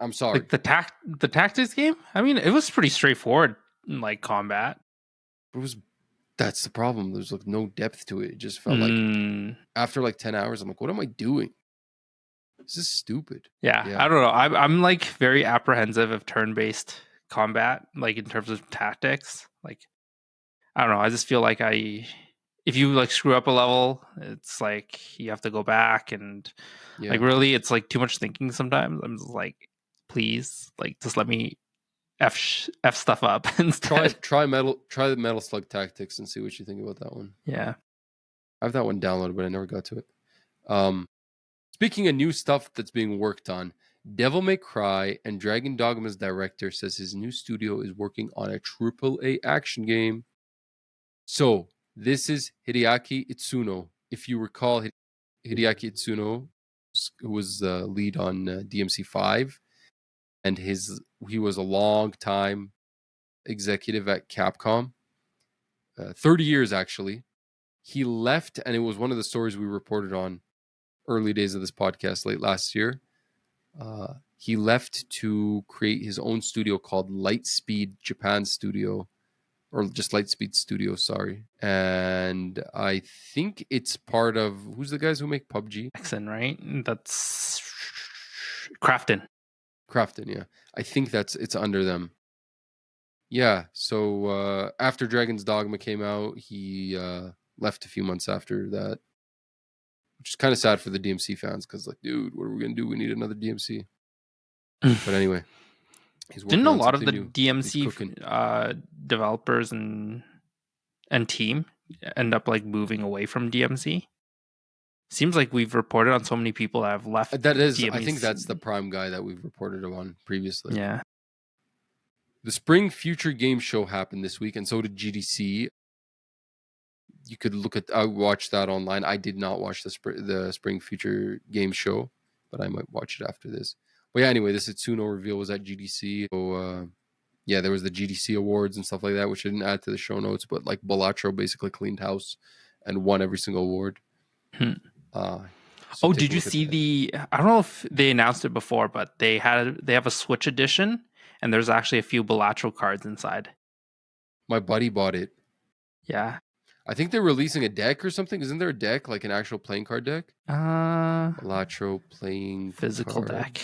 I'm sorry. Like the tactics game? I mean, it was pretty straightforward in like combat. That's the problem. There's like no depth to it. It just felt like after like 10 hours, I'm like, what am I doing? This is stupid. Yeah. I don't know. I'm like very apprehensive of turn-based combat, like in terms of tactics. Like, I don't know. I just feel like if you like screw up a level, it's like you have to go back and like really, it's like too much thinking sometimes. I'm just like, please, like just let me f stuff up instead. Try the Metal Slug Tactics and see what you think about that one. Yeah, I have that one downloaded, but I never got to it. Speaking of new stuff that's being worked on, Devil May Cry and Dragon Dogma's director says his new studio is working on a AAA action game. So this is Hideaki Itsuno. If you recall, Hideaki Itsuno, who was the lead on DMC5, and he was a long time executive at Capcom, 30 years actually. He left, and it was one of the stories we reported on early days of this podcast late last year. He left to create his own studio called Lightspeed Japan Studio, or just Lightspeed Studio, sorry. And I think it's part of, who's the guys who make PUBG? Nexon, right? That's Crafton. Crafton, yeah. I think it's under them. Yeah, so after Dragon's Dogma came out, he left a few months after that, which is kind of sad for the DMC fans because, like, dude, what are we gonna do? We need another DMC. But anyway, he's Didn't working a on lot of something the new. He's DMC cooking. developers and team end up like moving away from DMC? Seems like we've reported on so many people that have left That is, I think DMC. that's the Prime guy that we've reported on previously. Yeah. The Spring Future Game Show happened this week, and so did GDC. You could watch that online. I did not watch the Spring Future Game Show, but I might watch it after this. But yeah, anyway, this Itsuno reveal was at GDC. So yeah, there was the GDC awards and stuff like that, which I didn't add to the show notes. But like Balatro basically cleaned house and won every single award. So Did you see I don't know if they announced it before, but they have a Switch edition, and there's actually a few Balatro cards inside. My buddy bought it. Yeah. I think they're releasing a deck or something. Isn't there a deck, like an actual playing card deck? Balatro playing physical card deck.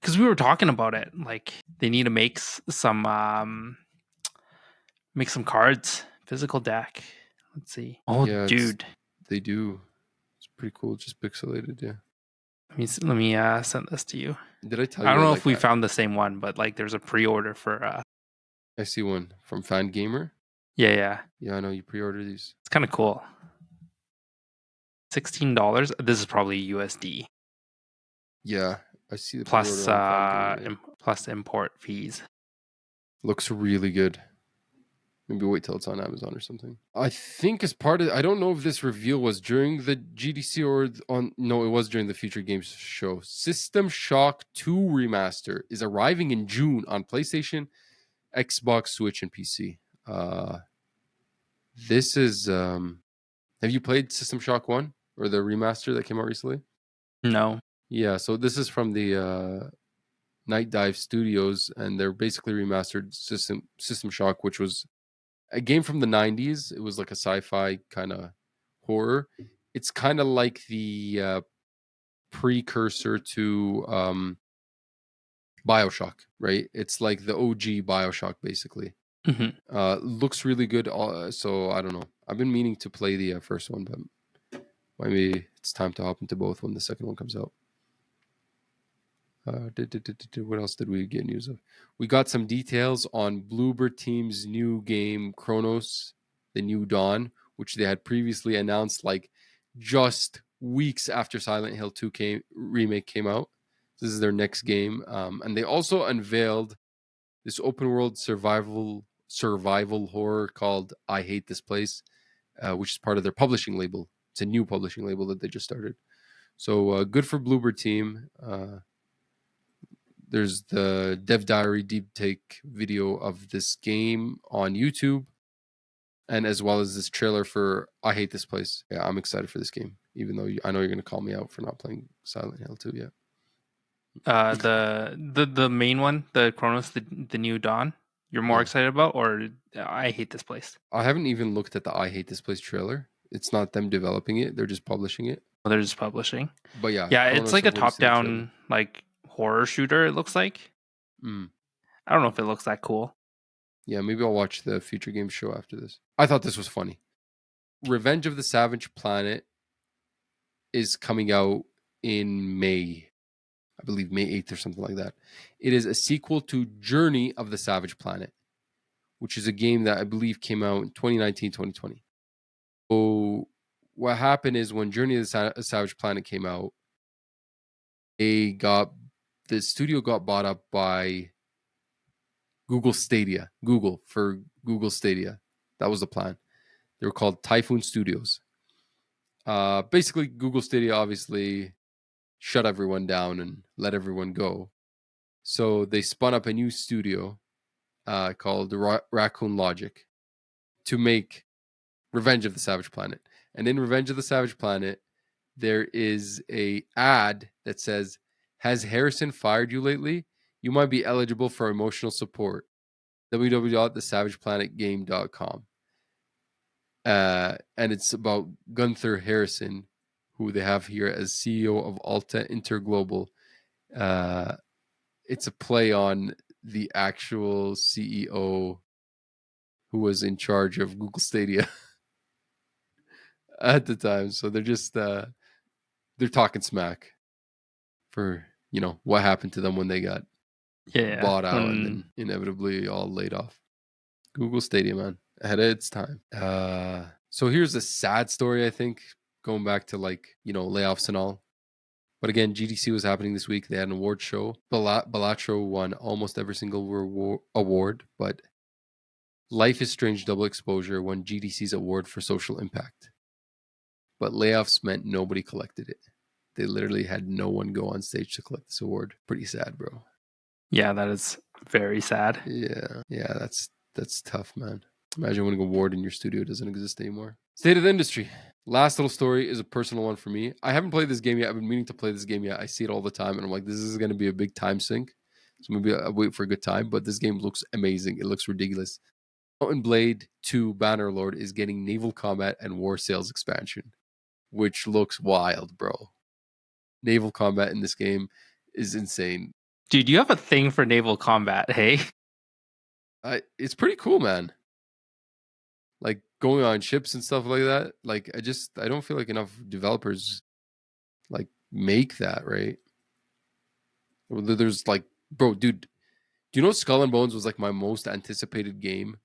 Because we were talking about it, like they need to make some cards. Physical deck. Let's see. Oh, yeah, dude, they do. It's pretty cool. Just pixelated, yeah. Let me send this to you. Did I tell you? I don't know if we found the same one, but like there's a pre-order for. I see one from Fan Gamer. Yeah. Yeah, I know you pre-order these. It's kind of cool. $16. This is probably USD. Yeah, I see the plus Gamer, plus import fees. Looks really good. Maybe wait till it's on Amazon or something. I think as part of, I don't know if this reveal was during the GDC or no, it was during the Future Games show. System Shock 2 Remaster is arriving in June on PlayStation, Xbox, Switch, and PC. This is, have you played System Shock 1 or the remaster that came out recently? No. Yeah, so this is from the Night Dive Studios, and they're basically remastered System Shock, which was a game from the 90s. It was like a sci-fi kind of horror. It's kind of like the precursor to BioShock, right? It's like the OG BioShock, basically. Mm-hmm. Looks really good. So I don't know. I've been meaning to play the first one, but maybe it's time to hop into both when the second one comes out. What else did we get news of? We got some details on Bloober Team's new game, Chronos, The New Dawn, which they had previously announced like just weeks after Silent Hill 2 remake came out. This is their next game. And they also unveiled this open world survival horror called I Hate This Place, which is part of their publishing label. It's a new publishing label that they just started. So good for Bloober Team. There's the Dev Diary deep take video of this game on YouTube, and as well as this trailer for I Hate This Place. Yeah, I'm excited for this game, even though I know you're going to call me out for not playing Silent Hill 2 yet. The main one, the Chronos, the New Dawn, you're more excited about, or I Hate This Place? I haven't even looked at the I Hate This Place trailer. It's not them developing it; they're just publishing it. Well, they're just publishing. But yeah, Chronos, it's like a top-down like horror shooter. It looks like. I don't know if it looks that cool. Yeah, maybe I'll watch the Future Games show after this. I thought this was funny. Revenge of the Savage Planet is coming out in May. I believe May 8th or something like that. It is a sequel to Journey of the Savage Planet, which is a game that I believe came out in 2019, 2020. So what happened is when Journey of the Savage Planet came out, the studio got bought up by Google Stadia. Google Stadia. That was the plan. They were called Typhoon Studios. Basically, Google Stadia obviously shut everyone down and let everyone go. So they spun up a new studio called Raccoon Logic to make Revenge of the Savage Planet. And in Revenge of the Savage Planet, there is a ad that says, "Has Harrison fired you lately? You might be eligible for emotional support. www.thesavageplanetgame.com." And it's about Gunther Harrison, who they have here as CEO of Alta Interglobal, It's a play on the actual CEO who was in charge of Google Stadia at the time. So they're just they're talking smack for what happened to them when they got Yeah. bought out and then inevitably all laid off. Google Stadia, man, ahead of its time. So here's a sad story, I think, going back to layoffs and all. But again, GDC was happening this week. They had an award show. Balatro won almost every single award, but Life is Strange Double Exposure won GDC's award for social impact. But layoffs meant nobody collected it. They literally had no one go on stage to collect this award. Pretty sad, bro. Yeah, that is very sad. Yeah, that's tough, man. Imagine winning an award and your studio doesn't exist anymore. State of the industry. Last little story is a personal one for me. I haven't played this game yet. I've been meaning to play this game yet. I see it all the time, and I'm like, this is going to be a big time sink. So maybe I'll wait for a good time. But this game looks amazing. It looks ridiculous. Mountain Blade 2 Bannerlord is getting naval combat and war sales expansion, which looks wild, bro. Naval combat in this game is insane. Dude, you have a thing for naval combat, hey? It's pretty cool, man. Like going on ships and stuff like that. Like I don't feel like enough developers like make that, right? There's like, bro, dude, do you know Skull and Bones was like my most anticipated game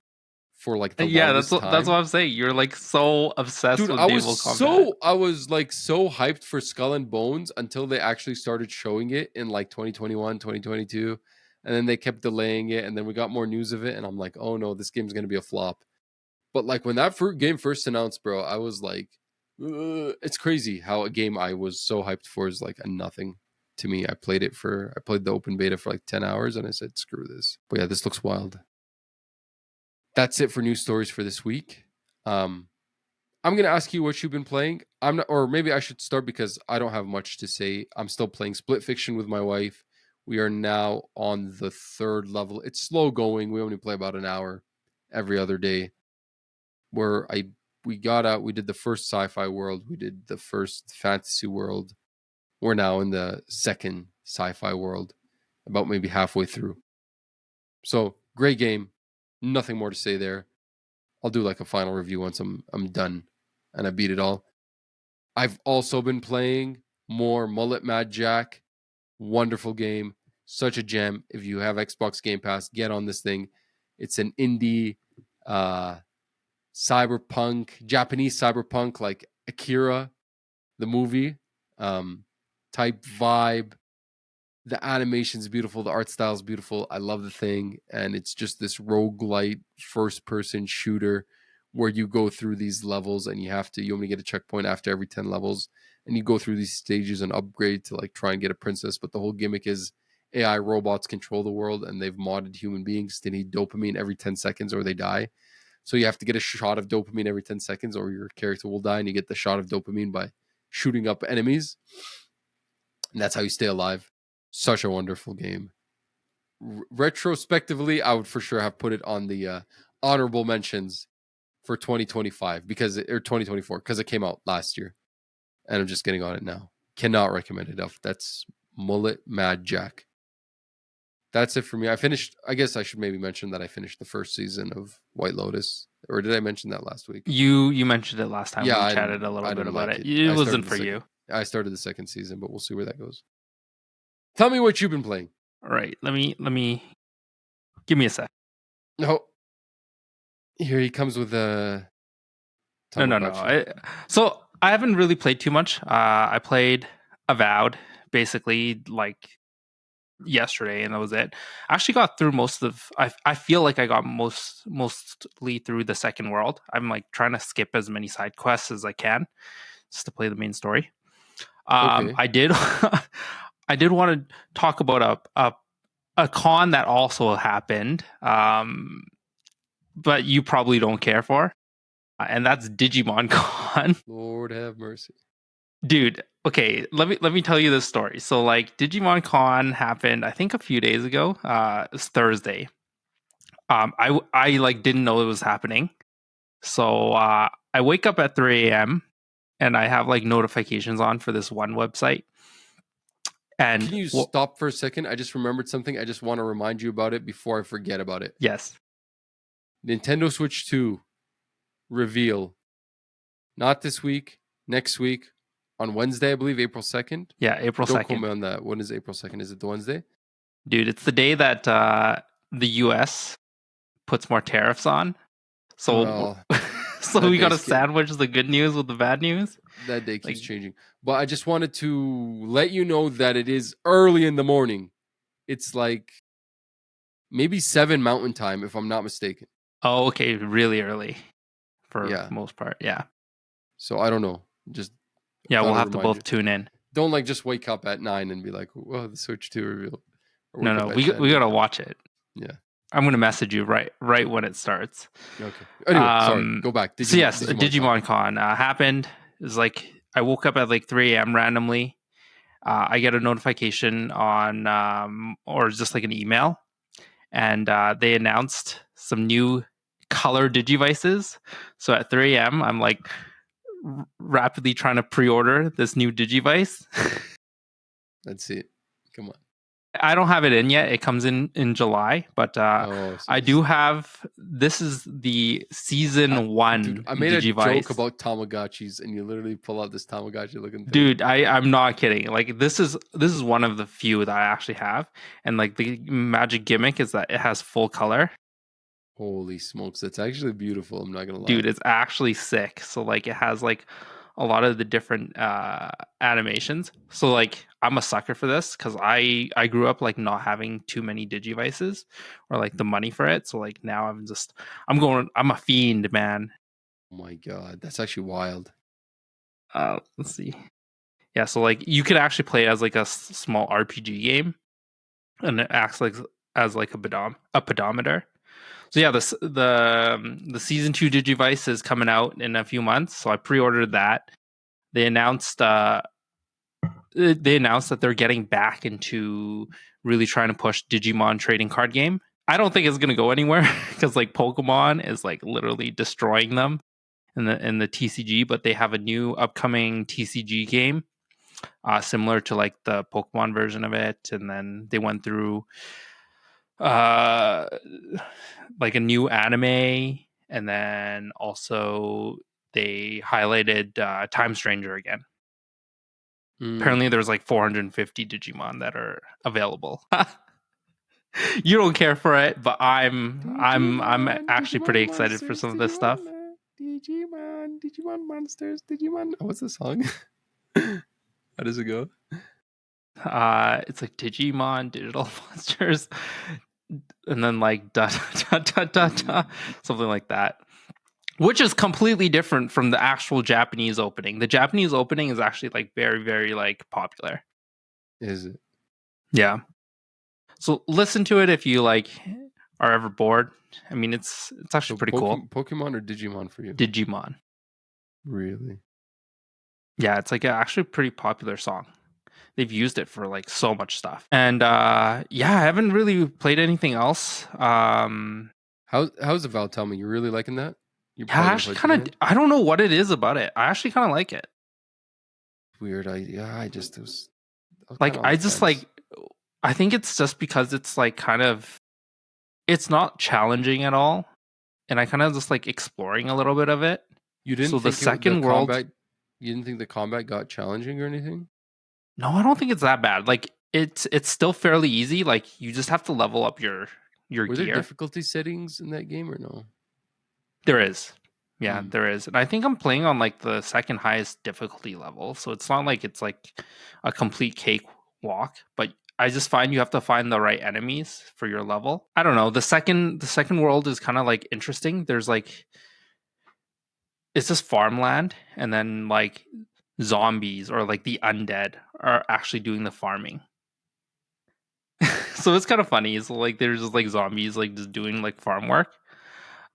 for like the Yeah, longest that's what time? I'm saying. You're like so obsessed Dude, with naval combat. I was like so hyped for Skull and Bones until they actually started showing it in like 2021, 2022. And then they kept delaying it. And then we got more news of it. And I'm like, oh no, this game's going to be a flop. But like when that game first announced, bro, I was like, it's crazy how a game I was so hyped for is like a nothing to me. I played the open beta for like 10 hours and I said, screw this. But yeah, this looks wild. That's it for news stories for this week. I'm gonna ask you what you've been playing. I'm not, or maybe I should start because I don't have much to say. I'm still playing Split Fiction with my wife. We are now on the third level. It's slow going. We only play about an hour every other day. Where we got out, we did the first sci-fi world, we did the first fantasy world. We're now in the second sci-fi world, about maybe halfway through. So great game. Nothing more to say there. I'll do like a final review once I'm done and I beat it all. I've also been playing more Mullet Mad Jack. Wonderful game. Such a gem. If you have Xbox Game Pass, get on this thing. It's an indie cyberpunk, Japanese cyberpunk, like Akira, the movie, type vibe. The animation's beautiful. The art style's beautiful. I love the thing. And it's just this roguelite first person shooter where you go through these levels and you only get a checkpoint after every 10 levels. And you go through these stages and upgrade to like try and get a princess. But the whole gimmick is AI robots control the world and they've modded human beings to need dopamine every 10 seconds or they die. So you have to get a shot of dopamine every 10 seconds or your character will die. And you get the shot of dopamine by shooting up enemies. And that's how you stay alive. Such a wonderful game. Retrospectively, I would for sure have put it on the honorable mentions for 2025 or 2024 because it came out last year. And I'm just getting on it now. Cannot recommend it enough. That's Mullet Mad Jack. That's it for me. I guess I should maybe mention that I finished the first season of White Lotus. Or did I mention that last week? You mentioned it last time. Yeah, We I chatted a didn't little I bit didn't about like it. it. It wasn't for you. I started the second season, but we'll see where that goes. Tell me what you've been playing. All right, let me give me a sec. No. Here he comes with a No. Tamagotchi. So I haven't really played too much. I played Avowed basically like yesterday, and that was it. I actually got through most of. I feel like I got mostly through the second world. I'm like trying to skip as many side quests as I can just to play the main story. Okay. I did I did want to talk about a con that also happened, but you probably don't care for, and that's Digimon Con. Lord have mercy. Dude, okay, let me tell you this story. So like Digimon Con happened I think a few days ago. It's Thursday. I like didn't know it was happening. So I wake up at 3 a.m. and I have like notifications on for this one website. And Can you stop for a second? I just remembered something. I just want to remind you about it before I forget about it. yes. Nintendo Switch 2 reveal. Not this week, next week, on Wednesday, I believe, April 2nd. Yeah, April Don't quote 2nd. me on that. When is April 2nd? Is it the Wednesday? Dude, it's the day that the US puts more tariffs on. So Well, so that we got day's to sandwich the good news with the bad news. that day keeps Like, changing. But I just wanted to let you know that it is early in the morning. It's like maybe 7 Mountain Time, if I'm not mistaken. oh, okay, really early for Yeah. most part. Yeah. So I don't know. Just Yeah, thought we'll I'd have to remind you. both tune in. Don't like just wake up at 9 and be like, "Well, the Switch 2 reveal," or No, wake no, up at we 10 got and to watch it. yeah. I'm going to message you right when it starts. Okay. Anyway, sorry. Go back. So yes, Digimon Con. Digimon Con happened. It's like I woke up at like 3 a.m. randomly. I get a notification on or just like an email, and they announced some new color digivices. So at 3 a.m., I'm like rapidly trying to pre-order this new digivice. Let's see it. Come on. I don't have it in yet. It comes in July, but Oh, I do have. This is the season dude, one I made a joke digivice. about Tamagotchis, and you literally pull out this Tamagotchi looking thing. Dude, I'm not kidding. Like this is one of the few that I actually have, and like the magic gimmick is that it has full color. Holy smokes, that's actually beautiful. I'm not gonna lie. Dude, it's actually sick. So like it has like a lot of the different animations. So like I'm a sucker for this because I grew up like not having too many digivices or like the money for it. So like now I'm a fiend, man. Oh my god, that's actually wild. Let's see. Yeah, so like you could actually play it as like a small RPG game, and it acts like as like a pedometer. So yeah, the season 2 digivice is coming out in a few months. So I pre-ordered that. They announced that they're getting back into really trying to push Digimon trading card game. I don't think it's gonna go anywhere because like Pokemon is like literally destroying them in the TCG, but they have a new upcoming TCG game, similar to like the Pokemon version of it, and then they went through uh like a new anime, and then also they highlighted Time Stranger again. Mm. Apparently there's like 450 Digimon that are available. You don't care for it, but I'm actually pretty excited for some of this stuff. Digimon monsters, Digimon. Oh, what's the song? How does it go? It's like Digimon digital monsters, and then like da da da da da, something like that, which is completely different from the actual Japanese opening. The Japanese opening is actually like very very like popular. Is it? Yeah. So listen to it if you like are ever bored. I mean, it's So actually pretty cool. Pokemon or Digimon for you? Digimon. Really? Yeah, it's like actually a pretty popular song. They've used it for like so much stuff. And yeah, I haven't really played anything else. How's the Val? Tell me, you really liking that? You're Yeah, probably I gonna actually play it kind of again. I don't know what it is about it. I actually kind of like it. Weird. I was kind Like of on I the just fence. like I think it's just because it's like kind of it's not challenging at all, and I kind of just like exploring a little bit of it. You didn't So the think the second world, combat? You didn't think the combat got challenging or anything? no, I don't think it's that bad. Like it's still fairly easy. Like you just have to level up your Were there gear. difficulty settings in that game or no? There is. Yeah, Hmm. there is. And I think I'm playing on like the second highest difficulty level. So it's not like it's like a complete cakewalk, but I just find you have to find the right enemies for your level. I don't know. The second world is kind of like interesting. There's like it's just farmland, and then like zombies or like the undead are actually doing the farming. So it's kind of funny. It's like there's just like zombies like just doing like farm work.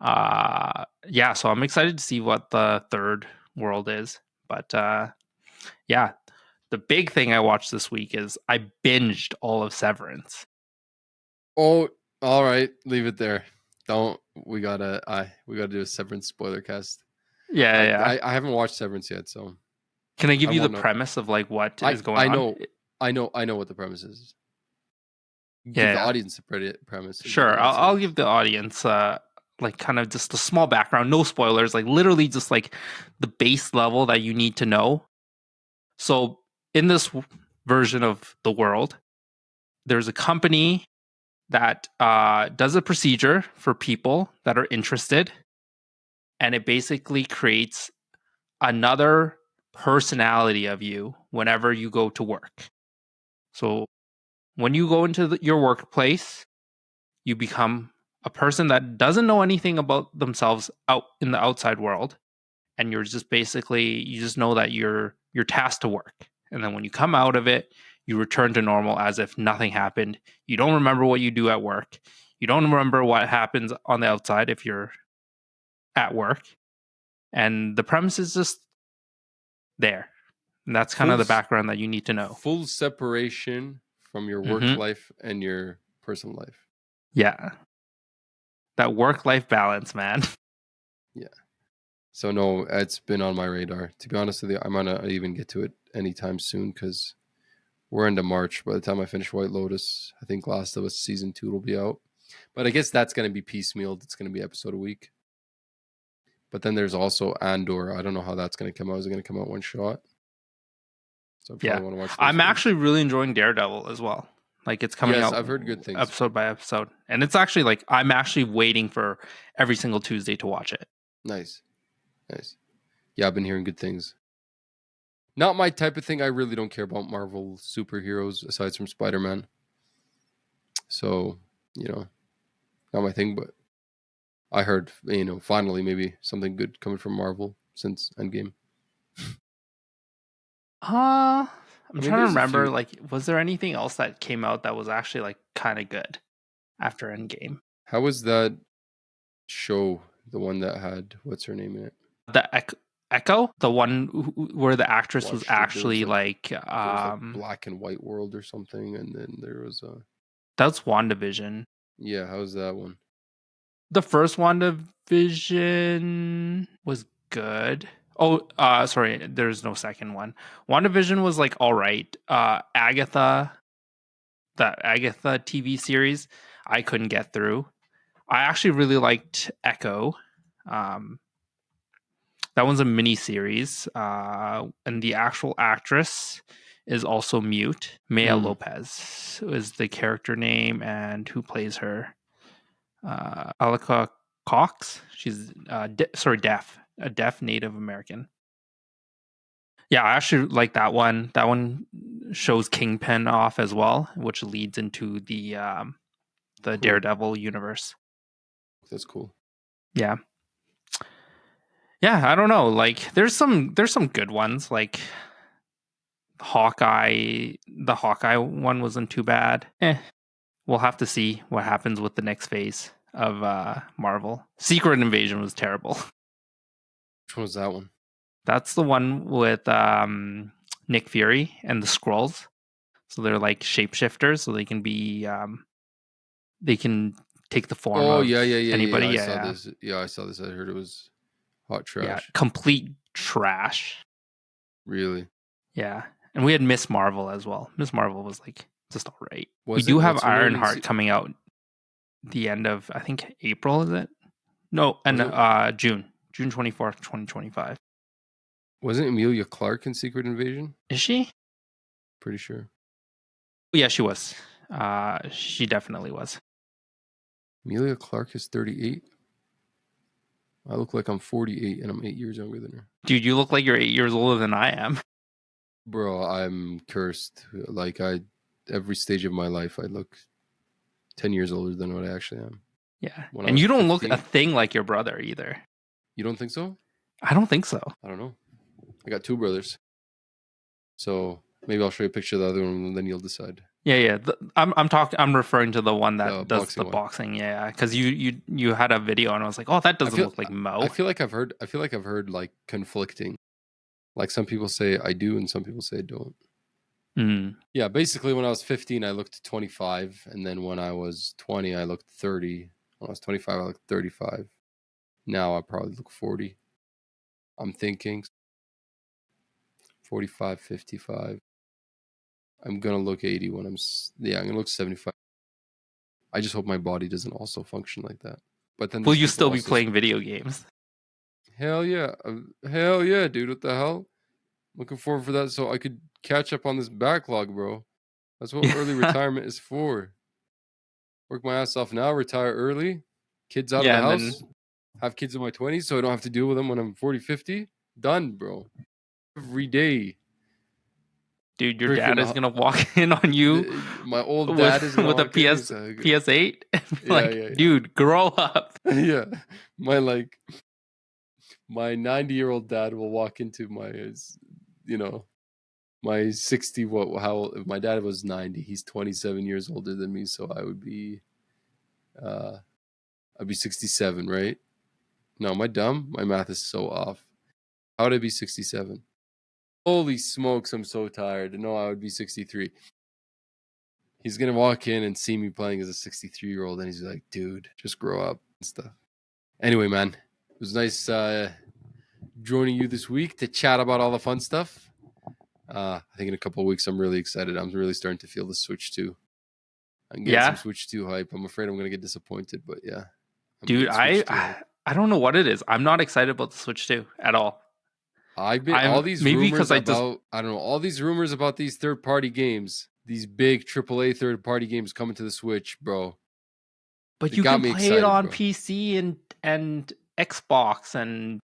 Yeah, so I'm excited to see what the third world is. But yeah, the big thing I watched this week is I binged all of Severance. Oh, all right. Leave it there. Don't. We gotta do a Severance spoiler cast. Yeah, yeah, I yeah. I, I haven't watched Severance yet, so Can I give I you the won't know. premise of like what I is going I on? know I know what the premise is. Give Yeah, the yeah. audience the premise. Is Sure. I'll give the audience like kind of just a small background, no spoilers, like literally just like the base level that you need to know. So in this version of the world, there's a company that does a procedure for people that are interested, and it basically creates another personality of you whenever you go to work. So when you go into your workplace, you become a person that doesn't know anything about themselves out in the outside world, and you're just basically you just know that you're tasked to work. And then when you come out of it, you return to normal as if nothing happened. You don't remember what you do at work. You don't remember what happens on the outside if you're at work. And the premise is just there. And that's kind of the background that you need to know. Full separation from your work life and your personal life. Yeah. That work-life balance, man. Yeah. So no, it's been on my radar. To be honest with you, I might not even get to it anytime soon because we're into March. By the time I finish White Lotus, I think Last of Us Season 2 will be out. But I guess that's going to be piecemealed. It's going to be episode a week. But then there's also Andor. I don't know how that's going to come out. Is it going to come out one shot? So I probably want to watch those I'm things. actually really enjoying Daredevil as well. Like it's coming out. I've heard good things. Episode by episode. And it's actually like I'm actually waiting for every single Tuesday to watch it. Nice. Yeah, I've been hearing good things. Not my type of thing. I really don't care about Marvel superheroes aside from Spider-Man. So, not my thing, but I heard, finally maybe something good coming from Marvel since Endgame. I'm trying to remember, like, was there anything else that came out that was actually like kind of good after Endgame? How was that show, the one that had, what's her name in it? The Echo? The one where the actress was actually there like was Black and White World or something, and then there was that's WandaVision. Yeah, how's that one? The first WandaVision was good. Oh, sorry, there's no second one. WandaVision was like all right. Agatha, the Agatha TV series, I couldn't get through. I actually really liked Echo. That one's a mini series, and the actual actress is also mute. Maya Lopez is the character name, and who plays her? Alaka Cox. She's deaf, a deaf Native American. Yeah, I actually like that one. That one shows Kingpin off as well, which leads into the cool. Daredevil universe. That's cool. Yeah. Yeah, I don't know. Like there's some good ones. Like Hawkeye, the Hawkeye one wasn't too bad. We'll have to see what happens with the next phase of Marvel. Secret Invasion was terrible. Which one was that one? That's the one with Nick Fury and the Skrulls. So they're like shapeshifters, so they can be they can take the form of anybody. I saw this. Yeah, I saw this. I heard it was hot trash. Yeah, complete trash. Really? Yeah. And we had Miss Marvel as well. Miss Marvel was like just all right. We do have Ironheart coming out the end of, I think, April, is it? No, and June 24th, 2025. Wasn't Emilia Clarke in Secret Invasion? Is she? Pretty sure. Yeah, she was. She definitely was. Emilia Clarke is 38. I look like I'm 48 and I'm 8 years younger than her. Dude, you look like you're 8 years older than I am. Bro, I'm cursed. Like every stage of my life, I look 10 years older than what I actually am. Yeah. And you don't 15, look a thing like your brother either. You don't think so? I don't think so. I don't know. I got 2 brothers. So maybe I'll show you a picture of the other one and then you'll decide. Yeah. I'm referring to the one that does the boxing. Yeah, because you had a video and I was like, oh, that doesn't look like Mo. I feel like I've heard like conflicting. Like some people say I do and some people say I don't. Yeah, basically when I was 15, I looked 25. And then when I was 20, I looked 30. When I was 25, I looked 35. Now I probably look 40. I'm thinking 45, 55. I'm gonna look 80 when I'm gonna look 75. I just hope my body doesn't also function like that. But then Will these you people still be also playing video games? hell yeah, dude. What the hell? Looking forward for that so I could catch up on this backlog, bro. That's what early retirement is for. Work my ass off now, retire early, kids out of Yeah, the and then house, have kids in my 20s so I don't have to deal with them when I'm 40, 50. Done, bro. Every day. dude, your dad is Freaking gonna walk in on you my old dad is with gonna with a walk in. PS He's like, PS8 and be yeah, like, yeah, dude, grow up. yeah. Yeah. My 90-year-old dad will walk into my 60. If my dad was 90, he's 27 years older than me, so uh I'd be 67, right? No, am I dumb? My math is so off. How would I be 67? Holy smokes, I'm so tired. No, I would be 63. He's gonna walk in and see me playing as a 63-year-old, and he's like, dude, just grow up and stuff. Anyway, man, it was nice joining you this week to chat about all the fun stuff. I think in a couple of weeks, I'm really excited. I'm really starting to feel the Switch 2. I'm getting some Yeah, Switch 2 hype. I'm afraid I'm going to get disappointed, but yeah, I'm dude, getting Switch 2 hype. I don't know what it is. I'm not excited about the Switch 2 at all. I've been I'm all these maybe rumors because I just, about I don't know all these rumors about these third-party games, these big AAA third-party games coming to the Switch, bro. but It you got can me play it excited, on bro. PC and Xbox and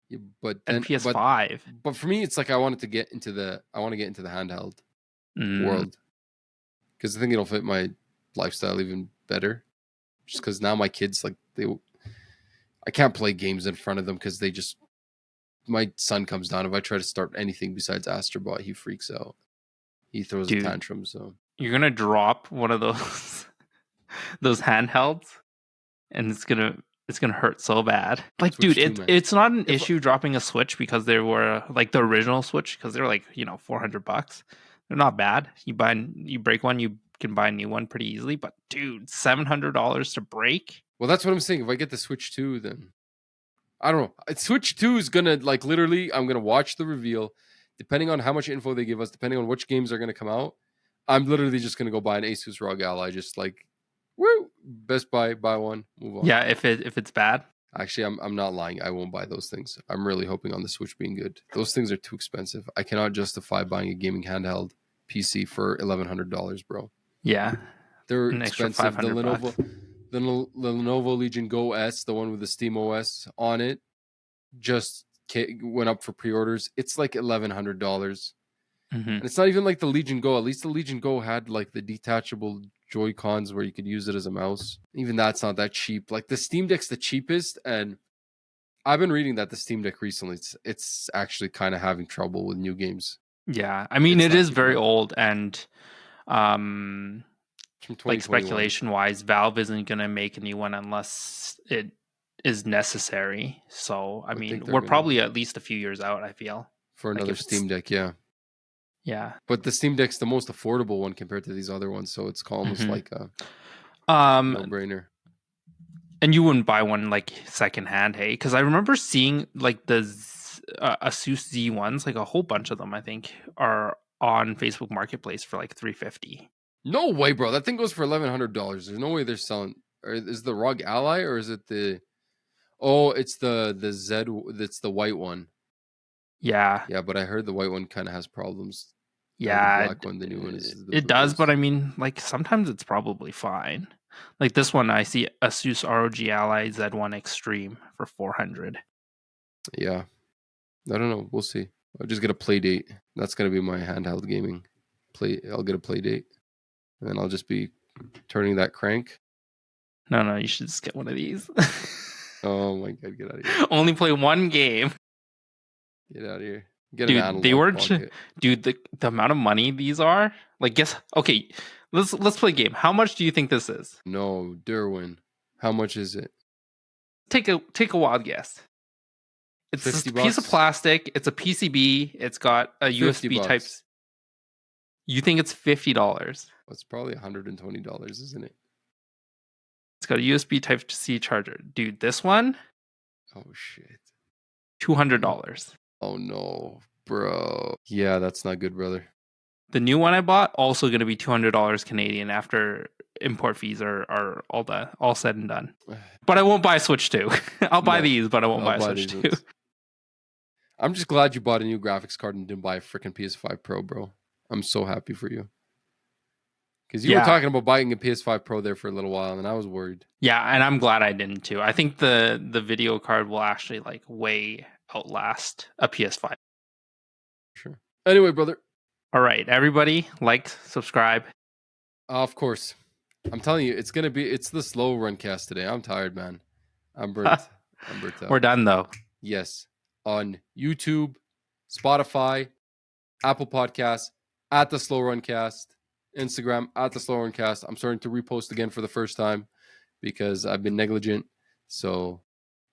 Yeah, PS5. but for me, it's like I want to get into the handheld Mm, world because I think it'll fit my lifestyle even better. Just because now my kids I can't play games in front of them because my son comes down. If I try to start anything besides Astrobot, he freaks out. He throws a dude, tantrum. So you're gonna drop one of those those handhelds, and it's gonna hurt so bad. Like, dude, Switch 2, man. it's not an If issue dropping a Switch because they were like the original Switch because they're like $400. They're not bad. You break one, you can buy a new one pretty easily. But dude, $700 to break. well, that's what I'm saying. If I get the Switch 2, then I don't know. Switch 2 is gonna literally. I'm gonna watch the reveal. Depending on how much info they give us, depending on which games are gonna come out, I'm literally just gonna go buy an Asus ROG Ally. Just woo, Best Buy, buy one, move on. Yeah, if it's bad. Actually, I'm not lying. I won't buy those things. I'm really hoping on the Switch being good. Those things are too expensive. I cannot justify buying a gaming handheld PC for $1,100, bro. Yeah, They're an extra expensive. $500. The Lenovo Legion Go S, the one with the Steam OS on it, just went up for pre-orders. It's like $1,100, Hmm. and it's not even like the Legion Go. At least the Legion Go had like the detachable Joy Cons where you could use it as a mouse. Even that's not that cheap. Like the Steam Deck's the cheapest, and I've been reading that the Steam Deck recently, it's actually kind of having trouble with new games. Yeah, I mean It's it not is keeping very up. old, and um, It's from like 2021. speculation wise, Valve isn't gonna make a new one unless it is necessary. So I I think mean, they're we're gonna probably at least a few years out. I feel for like another if it's Steam Deck, yeah. yeah. But the Steam Deck's the most affordable one compared to these other ones, so it's almost Hmm. like a Um, no-brainer. and you wouldn't buy one like secondhand, hey? Because I remember seeing like the Asus Z ones, like a whole bunch of them. I think are on Facebook Marketplace for like 350. No way, bro. That thing goes for $1,100. There's no way they're selling. Or is the ROG Ally or is it the? Oh, it's the Z. That's the white one. Yeah, Yeah, but I heard the white one kind of has problems. The yeah, black one, the new one, is it does. But worst. I mean, like sometimes it's probably fine. Like this one, I see Asus ROG Ally Z1 Extreme for 400. Yeah, I don't know. We'll see. I'll just get a play date. That's gonna be my handheld gaming play. I'll get a play date, and then I'll just be turning that crank. No, no, you should just get one of these. Oh my god, get out of here! Only play one game. Get out of here! Get an Dude, they analog weren't. pocket. Dude, the amount of money these are. Like, guess. Okay, let's play a game. How much do you think this is? No, Durwin. How much is it? Take a wild guess. It's just 50 a piece of bucks. plastic. It's a PCB. It's got a 50 USB type. bucks. You think it's $50? It's probably $120, isn't it? It's got a USB Type C charger. Dude, this one, Oh shit. $200. Oh no, bro. Yeah, that's not good, brother. The new one I bought also going to be $200 Canadian after import fees are all said and done. But I won't buy a Switch 2. I'll buy these, but I won't buy a Switch 2. I'm just glad you bought a new graphics card and didn't buy a freaking PS5 Pro, bro. I'm so happy for you. Because you were talking about buying a PS5 Pro there for a little while, and I was worried. Yeah, and I'm glad I didn't too. I think the video card will actually like way outlast a PS5. Sure. Anyway, brother. All right, everybody, like, subscribe. Of course. I'm telling you, it's the slow run cast today. I'm tired, man. I'm burnt. I'm burnt out. We're done though. Yes. On YouTube, Spotify, Apple Podcasts, at the Slow Run Cast, Instagram, at the Slow Run Cast. I'm starting to repost again for the first time because I've been negligent. So,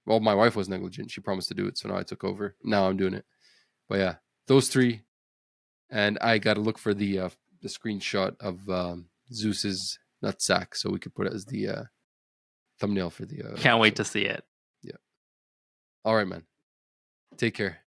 well, my wife was negligent. She promised to do it. So now I took over. Now I'm doing it. But yeah, those three. And I got to look for the screenshot of Zeus's nutsack so we could put it as the thumbnail for the. Can't wait to see it. Yeah. All right, man. Take care.